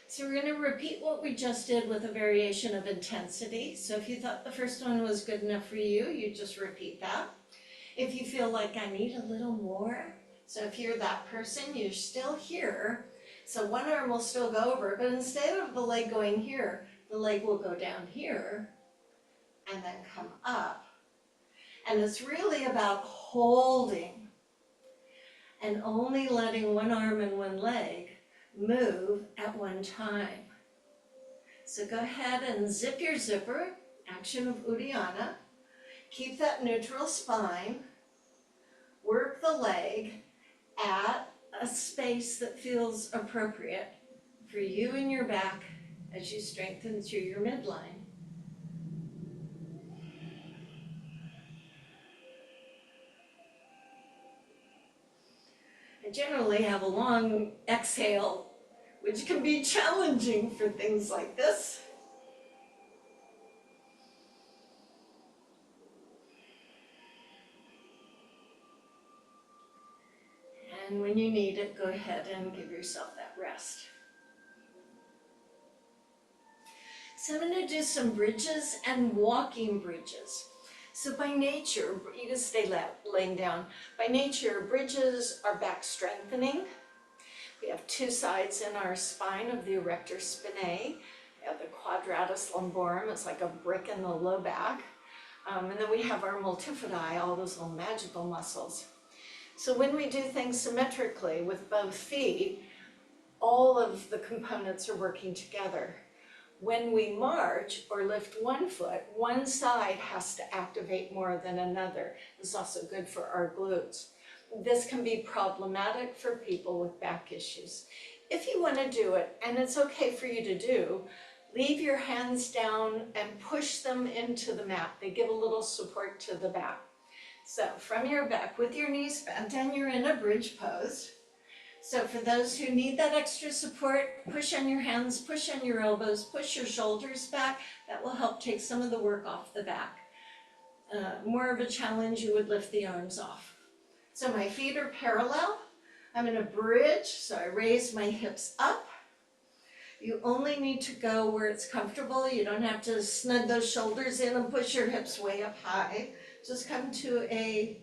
So we're going to repeat what we just did with a variation of intensity. So if you thought the first one was good enough for you, you just repeat that. If you feel like I need a little more, so if you're that person, you're still here. So one arm will still go over, but instead of the leg going here, the leg will go down here and then come up. And it's really about holding and only letting one arm and one leg move at one time. So go ahead and zip your zipper, action of Uddiyana. Keep that neutral spine. Work the leg at a space that feels appropriate for you and your back as you strengthen through your midline. I generally have a long exhale, which can be challenging for things like this. And when you need it, go ahead and give yourself that rest. So I'm going to do some bridges and walking bridges. So by nature, you can stay laying down. By nature, bridges are back strengthening. We have two sides in our spine of the erector spinae. We have the quadratus lumborum, it's like a brick in the low back. And then we have our multifidi, all those little magical muscles. So when we do things symmetrically with both feet, all of the components are working together. When we march or lift one foot, one side has to activate more than another. It's also good for our glutes. This can be problematic for people with back issues. If you want to do it, and it's okay for you to do, leave your hands down and push them into the mat. They give a little support to the back. So from your back, with your knees bent, and you're in a bridge pose. So for those who need that extra support, push on your hands, push on your elbows, push your shoulders back. That will help take some of the work off the back. more of a challenge, you would lift the arms off. So my feet are parallel. I'm in a bridge, so I raise my hips up. You only need to go where it's comfortable. You don't have to snug those shoulders in and push your hips way up high. Just come to a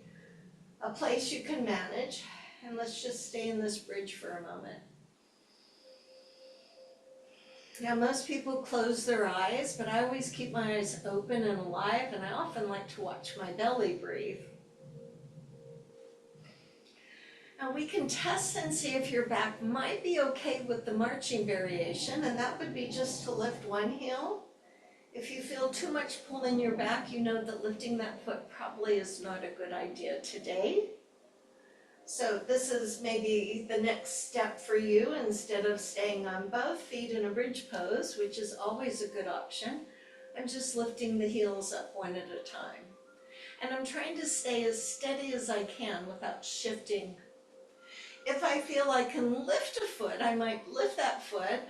place you can manage. And let's just stay in this bridge for a moment. Now, most people close their eyes, but I always keep my eyes open and alive, and I often like to watch my belly breathe. Now, we can test and see if your back might be okay with the marching variation, and that would be just to lift one heel. If you feel too much pull in your back, you know that lifting that foot probably is not a good idea today. So this is maybe the next step for you. Instead of staying on both feet in a bridge pose, which is always a good option, I'm just lifting the heels up one at a time. And I'm trying to stay as steady as I can without shifting. If I feel I can lift a foot, I might lift that foot.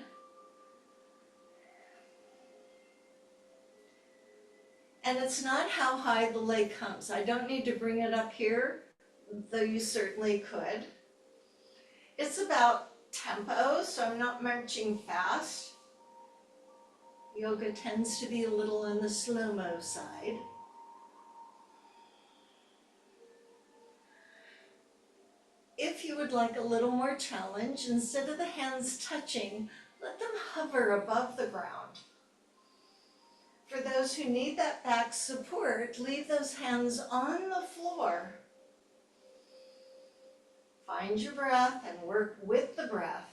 And it's not how high the leg comes. I don't need to bring it up here, though you certainly could. It's about tempo, so I'm not marching fast. Yoga tends to be a little on the slow-mo side. If you would like a little more challenge, instead of the hands touching, let them hover above the ground. For those who need that back support, leave those hands on the floor. Find your breath and work with the breath.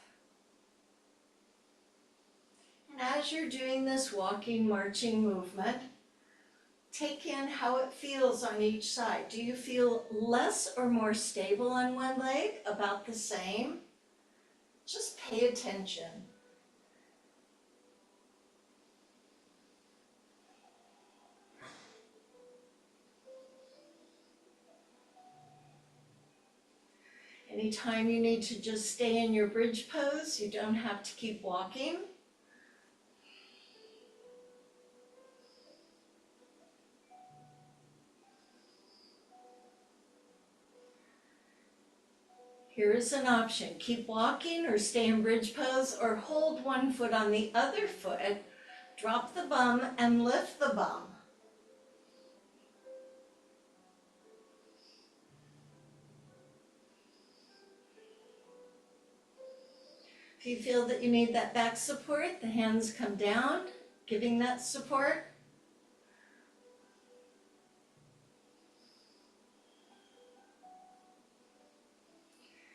And as you're doing this walking, marching movement, take in how it feels on each side. Do you feel less or more stable on one leg? About the same? Just pay attention. Anytime you need to just stay in your bridge pose, you don't have to keep walking. Here is an option. Keep walking or stay in bridge pose, or hold one foot on the other foot, drop the bum and lift the bum. If you feel that you need that back support, the hands come down, giving that support.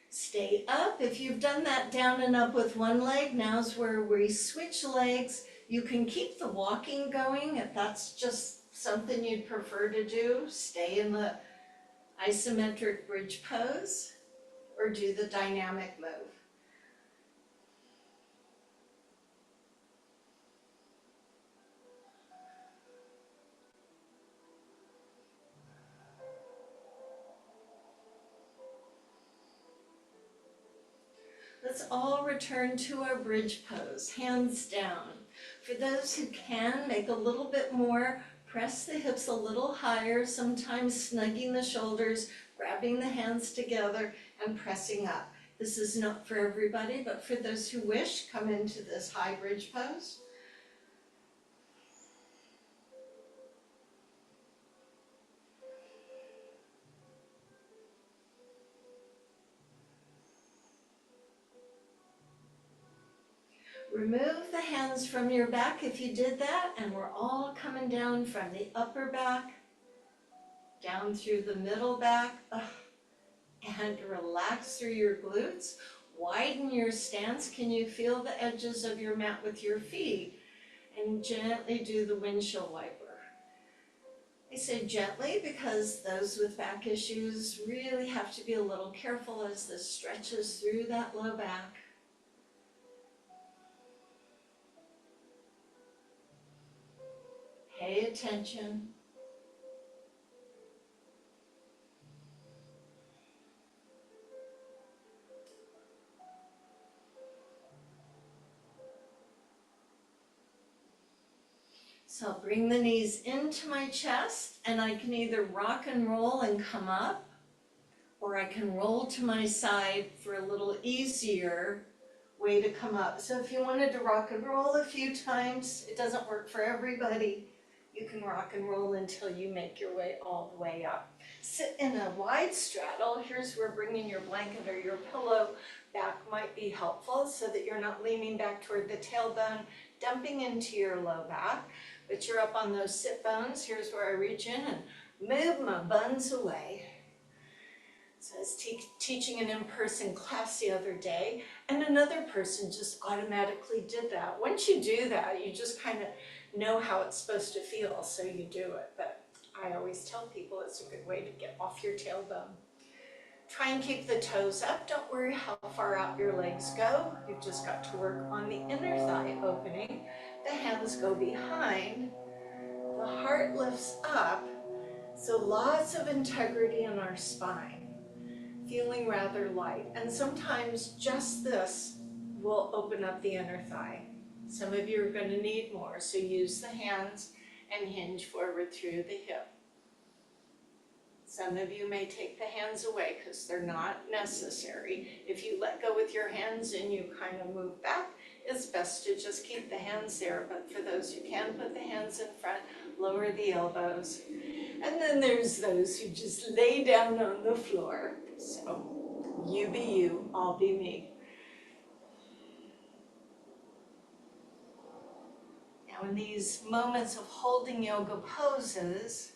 Stay up. If you've done that down and up with one leg, now's where we switch legs. You can keep the walking going if that's just something you'd prefer to do. Stay in the isometric bridge pose or do the dynamic move. Let's all return to our bridge pose, hands down. For those who can, make a little bit more, press the hips a little higher, sometimes snugging the shoulders, grabbing the hands together and pressing up. This is not for everybody, but for those who wish, come into this high bridge pose. Remove the hands from your back if you did that, and we're all coming down from the upper back, down through the middle back, and relax through your glutes. Widen your stance. Can you feel the edges of your mat with your feet? And gently do the windshield wiper. I say gently because those with back issues really have to be a little careful as this stretches through that low back. Pay attention. So I'll bring the knees into my chest, and I can either rock and roll and come up, or I can roll to my side for a little easier way to come up. So if you wanted to rock and roll a few times, it doesn't work for everybody. You can rock and roll until you make your way all the way up. Sit in a wide straddle. Here's where bringing your blanket or your pillow back might be helpful so that you're not leaning back toward the tailbone, dumping into your low back, but you're up on those sit bones. Here's where I reach in and move my buns away. So I was teaching an in-person class the other day, and another person just automatically did that. Once you do that, you just kind of know how it's supposed to feel, so you do it. But I always tell people it's a good way to get off your tailbone. Try and keep the toes up. Don't worry how far out your legs go. You've just got to work on the inner thigh opening. The hands go behind. The heart lifts up. So lots of integrity in our spine. Feeling rather light, and sometimes just this will open up the inner thigh. Some of you are going to need more, so use the hands and hinge forward through the hip. Some of you may take the hands away because they're not necessary. If you let go with your hands and you kind of move back, it's best to just keep the hands there, but for those who can put the hands in front, lower the elbows. And then there's those who just lay down on the floor. So you be you, I'll be me. Now in these moments of holding yoga poses,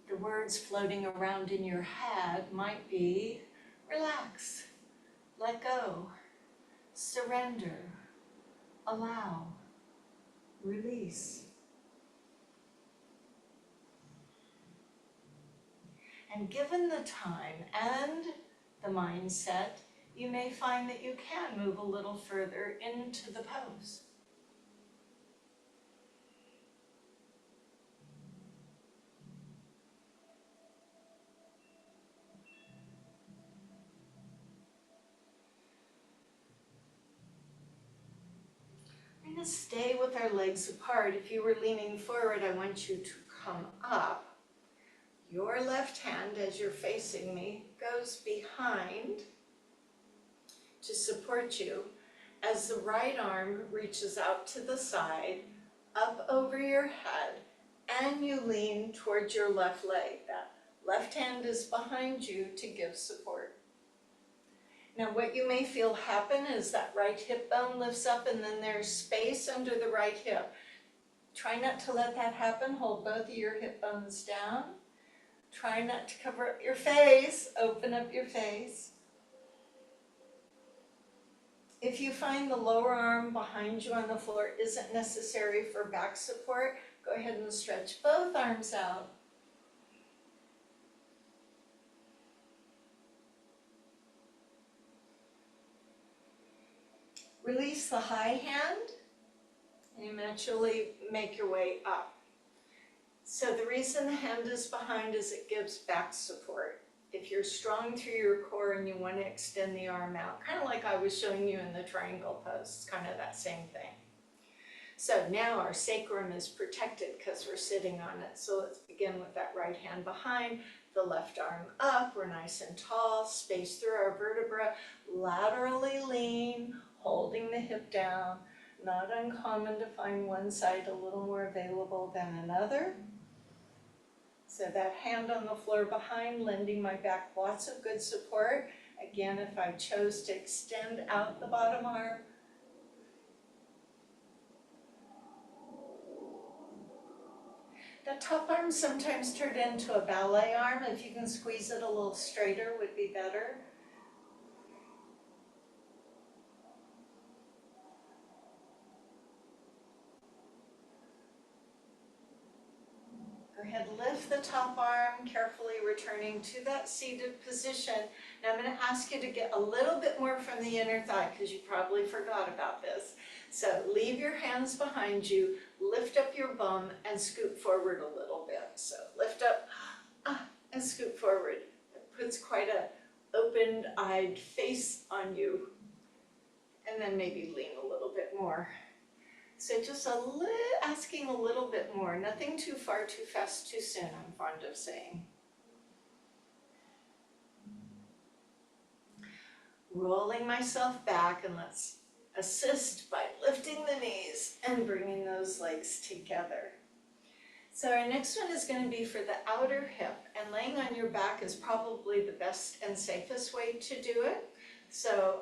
the words floating around in your head might be relax, let go, surrender, allow, release. And given the time and the mindset, you may find that you can move a little further into the pose. We're going to stay with our legs apart. If you were leaning forward, I want you to come up. Your left hand, as you're facing me, goes behind to support you as the right arm reaches out to the side, up over your head, and you lean towards your left leg. That left hand is behind you to give support. Now what you may feel happen is that right hip bone lifts up and then there's space under the right hip. Try not to let that happen. Hold both of your hip bones down. Try not to cover up your face. Open up your face. If you find the lower arm behind you on the floor isn't necessary for back support, go ahead and stretch both arms out. Release the high hand, and you naturally make your way up. So the reason the hand is behind is it gives back support. If you're strong through your core and you want to extend the arm out, kind of like I was showing you in the triangle pose, it's kind of that same thing. So now our sacrum is protected because we're sitting on it. So let's begin with that right hand behind, the left arm up. We're nice and tall, space through our vertebra, laterally lean, holding the hip down. Not uncommon to find one side a little more available than another. So that hand on the floor behind, lending my back lots of good support. Again, if I chose to extend out the bottom arm, the top arm sometimes turned into a ballet arm. If you can squeeze it a little straighter would be better. Go ahead, lift the top arm, carefully returning to that seated position. Now I'm going to ask you to get a little bit more from the inner thigh because you probably forgot about this. So leave your hands behind you, lift up your bum and scoot forward a little bit. So lift up and scoot forward. It puts quite a open-eyed face on you. And then maybe lean a little bit more. So just asking a little bit more, nothing too far, too fast, too soon, I'm fond of saying. Rolling myself back, and let's assist by lifting the knees and bringing those legs together. So our next one is going to be for the outer hip, and laying on your back is probably the best and safest way to do it. So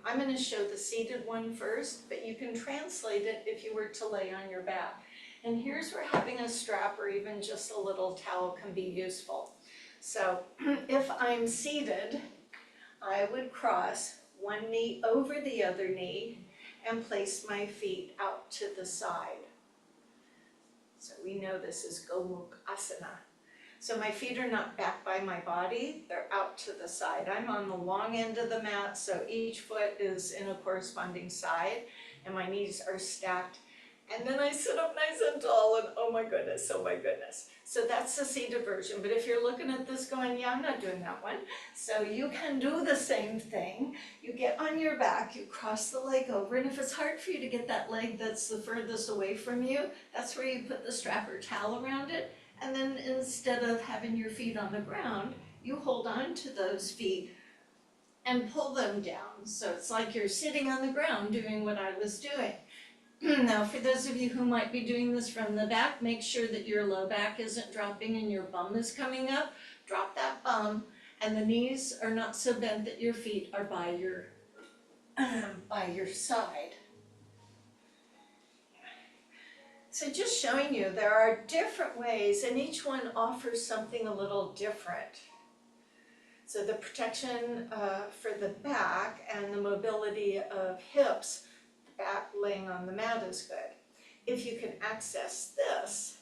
I'm going to show the seated one first, but you can translate it if you were to lay on your back. And here's where having a strap or even just a little towel can be useful. So if I'm seated, I would cross one knee over the other knee and place my feet out to the side. So we know this is Gomukhasana. So my feet are not back by my body, they're out to the side. I'm on the long end of the mat, so each foot is in a corresponding side, and my knees are stacked. And then I sit up nice and tall, and oh my goodness. So that's the seated version, but if you're looking at this going, yeah, I'm not doing that one. So you can do the same thing. You get on your back, you cross the leg over, and if it's hard for you to get that leg that's the furthest away from you, that's where you put the strap or towel around it. And then instead of having your feet on the ground, you hold on to those feet and pull them down. So it's like you're sitting on the ground doing what I was doing. Now, for those of you who might be doing this from the back, make sure that your low back isn't dropping and your bum is coming up. Drop that bum, and the knees are not so bent that your feet are by your side. So just showing you, there are different ways, and each one offers something a little different. So the protection for the back and the mobility of hips, the back laying on the mat is good. If you can access this,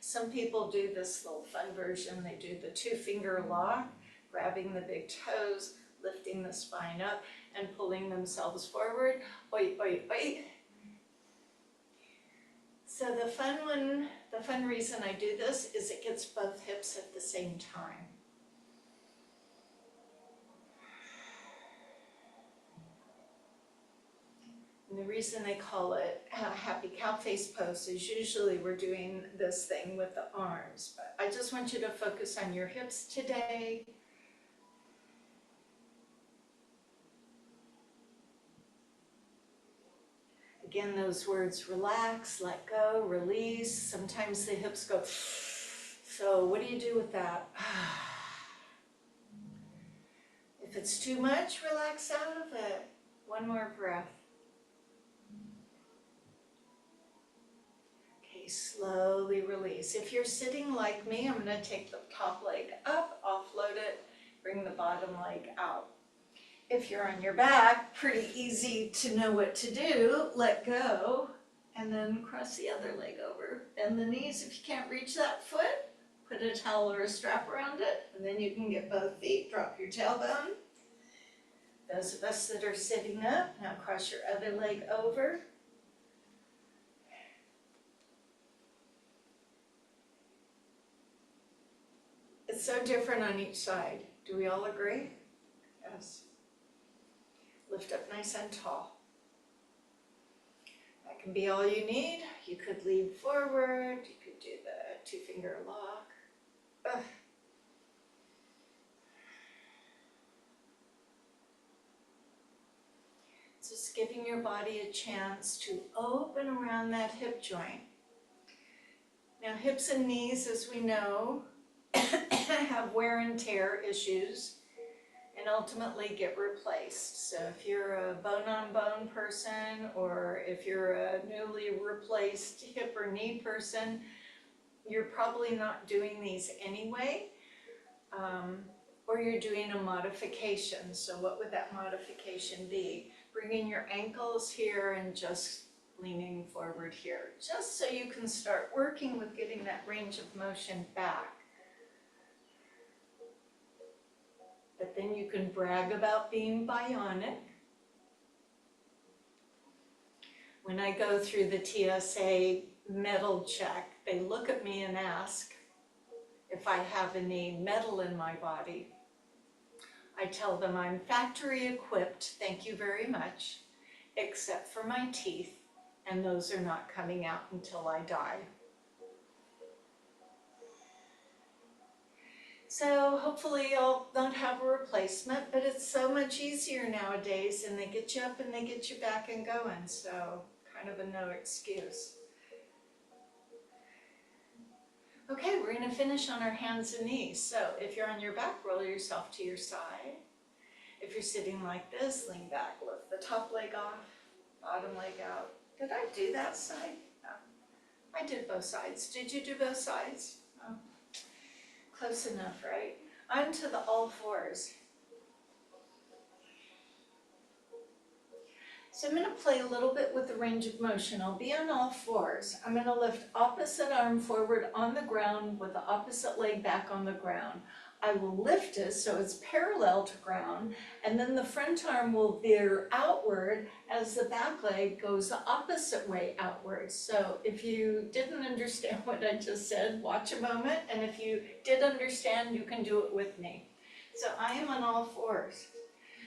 some people do this little fun version. They do the 2-finger lock, grabbing the big toes, lifting the spine up, and pulling themselves forward. Oi, oi, oi. So the fun reason I do this is it gets both hips at the same time. And the reason they call it happy cow face pose is usually we're doing this thing with the arms, but I just want you to focus on your hips today. Again, those words relax, let go, release. Sometimes the hips go, so what do you do with that? If it's too much, relax out of it. One more breath. Okay, slowly release. If you're sitting like me, I'm going to take the top leg up, offload it, bring the bottom leg out. If you're on your back, pretty easy to know what to do. Let go, and then cross the other leg over. Bend the knees. If you can't reach that foot, put a towel or a strap around it, and then you can get both feet. Drop your tailbone. Those of us that are sitting up, now cross your other leg over. It's so different on each side. Do we all agree? Yes. Lift up nice and tall. That can be all you need. You could lean forward. You could do the 2-finger lock. Ugh. Just giving your body a chance to open around that hip joint. Now, hips and knees, as we know, have wear and tear issues and ultimately get replaced. So if you're a bone-on-bone person, or if you're a newly replaced hip or knee person, you're probably not doing these anyway, or you're doing a modification. So what would that modification be? Bringing your ankles here and just leaning forward here, just so you can start working with getting that range of motion back. But then you can brag about being bionic. When I go through the TSA metal check, they look at me and ask if I have any metal in my body. I tell them I'm factory equipped, thank you very much, except for my teeth. and those are not coming out until I die. So hopefully you'll not have a replacement, but it's so much easier nowadays, and they get you up and they get you back and going, so kind of a no excuse. Okay, we're going to finish on our hands and knees. So if you're on your back, roll yourself to your side. If you're sitting like this, lean back, lift the top leg off, bottom leg out. Did I do that side? No. I did both sides. Did you do both sides? Oh. Close enough, right? Onto the all fours. So I'm going to play a little bit with the range of motion. I'll be on all fours. I'm going to lift opposite arm forward on the ground with the opposite leg back on the ground. I will lift it so it's parallel to ground, and then the front arm will veer outward as the back leg goes the opposite way outward. So if you didn't understand what I just said, watch a moment, and if you did understand, you can do it with me. So I am on all fours.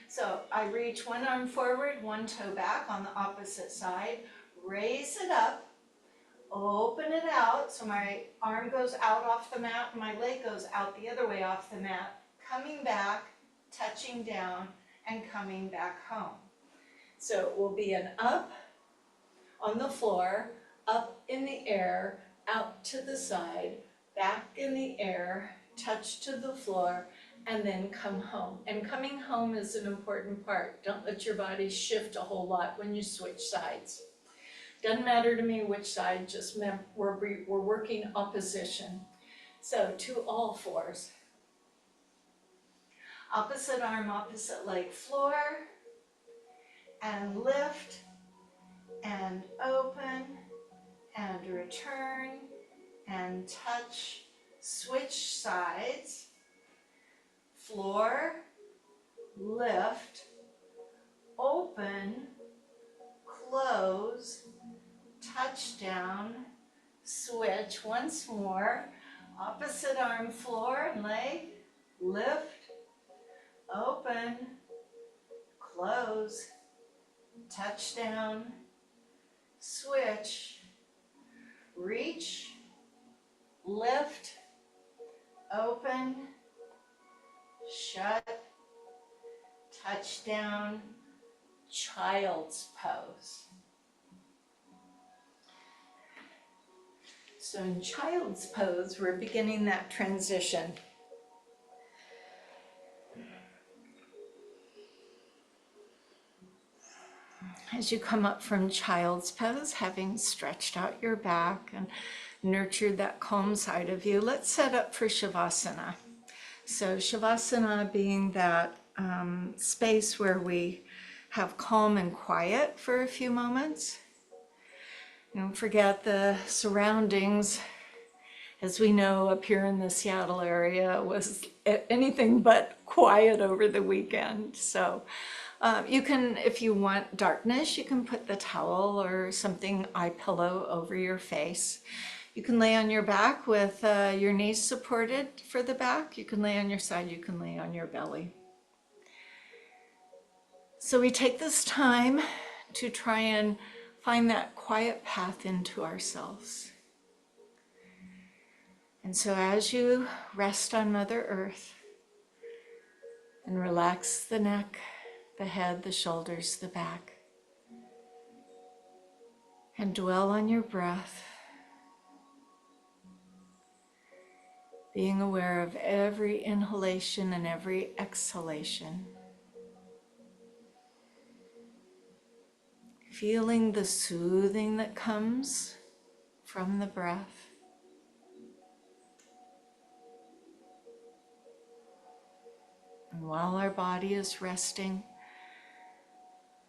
So I reach one arm forward, one toe back on the opposite side, raise it up, open it out, so my arm goes out off the mat, and my leg goes out the other way off the mat, coming back, touching down, and coming back home. So it will be an up on the floor, up in the air, out to the side, back in the air, touch to the floor, and then come home. And coming home is an important part. Don't let your body shift a whole lot when you switch sides. Doesn't matter to me which side, just we're working opposition. So to all fours. Opposite arm, opposite leg, floor, and lift, and open, and return, and touch, switch sides, floor, lift, open, close, touchdown, switch once more, opposite arm, floor and leg, lift, open, close, touchdown, switch, reach, lift, open, shut, touchdown, child's pose. So in child's pose, we're beginning that transition. As you come up from child's pose, having stretched out your back and nurtured that calm side of you, let's set up for Shavasana. So Shavasana being that space where we have calm and quiet for a few moments. Don't forget the surroundings. As we know, up here in the Seattle area was anything but quiet over the weekend. So you can, if you want darkness, you can put the towel or something eye pillow over your face. You can lay on your back with your knees supported for the back. You can lay on your side, you can lay on your belly. So we take this time to try and find that quiet path into ourselves. And so as you rest on Mother Earth and relax the neck, the head, the shoulders, the back, and dwell on your breath, being aware of every inhalation and every exhalation, feeling the soothing that comes from the breath. And while our body is resting,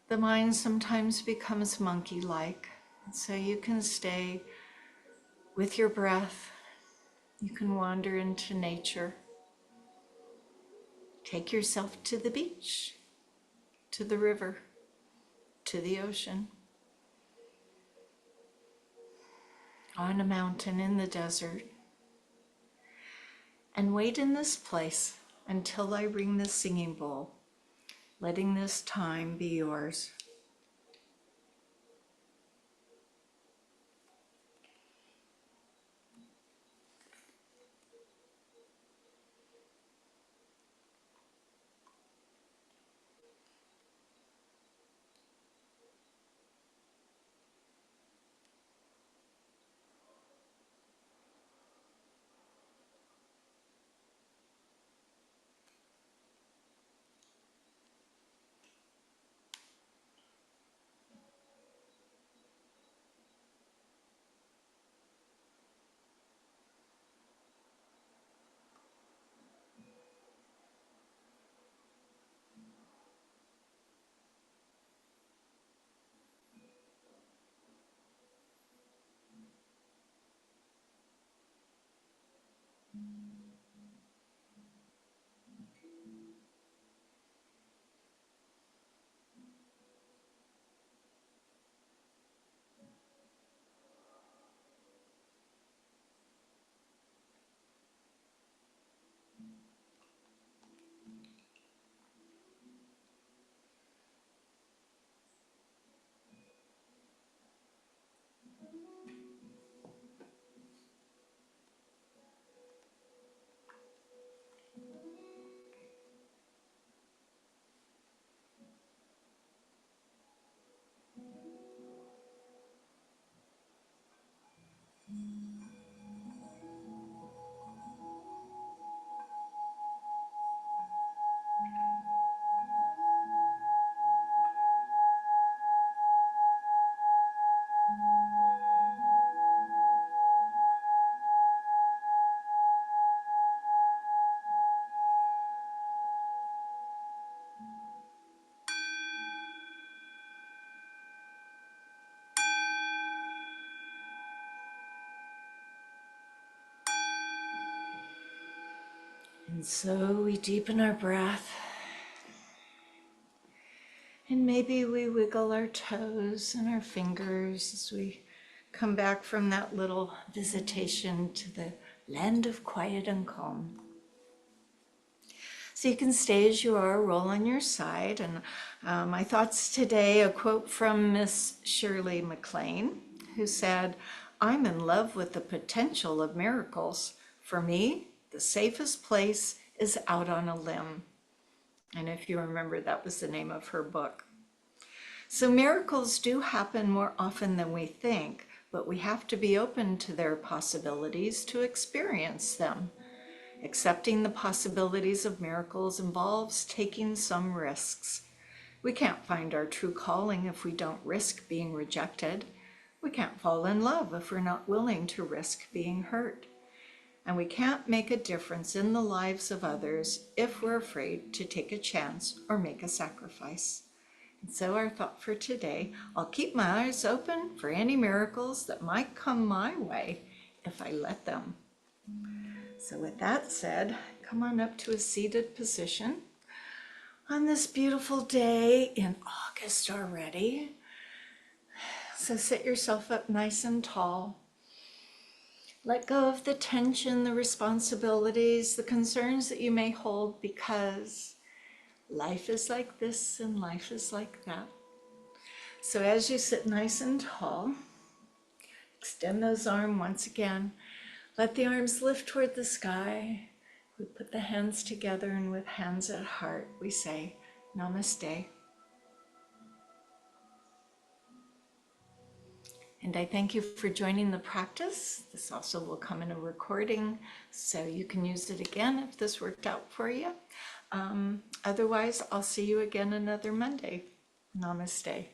the mind sometimes becomes monkey-like. So you can stay with your breath. You can wander into nature. Take yourself to the beach, to the river, to the ocean, on a mountain, in the desert, and wait in this place until I ring the singing bowl, letting this time be yours. And so we deepen our breath. And maybe we wiggle our toes and our fingers as we come back from that little visitation to the land of quiet and calm. So you can stay as you are, roll on your side. And my thoughts today, a quote from Miss Shirley MacLaine, who said, "I'm in love with the potential of miracles. For me, the safest place is out on a limb." And if you remember, that was the name of her book. So miracles do happen more often than we think, but we have to be open to their possibilities to experience them. Accepting the possibilities of miracles involves taking some risks. We can't find our true calling if we don't risk being rejected. We can't fall in love if we're not willing to risk being hurt. And we can't make a difference in the lives of others if we're afraid to take a chance or make a sacrifice. And so our thought for today, I'll keep my eyes open for any miracles that might come my way if I let them. So with that said, come on up to a seated position on this beautiful day in August already. So sit yourself up nice and tall. Let go of the tension, the responsibilities, the concerns that you may hold, because life is like this and life is like that. So as you sit nice and tall, extend those arms once again. Let the arms lift toward the sky. We put the hands together, and with hands at heart, we say, Namaste. And I thank you for joining the practice. This also will come in a recording, so you can use it again if this worked out for you. Otherwise, I'll see you again another Monday. Namaste.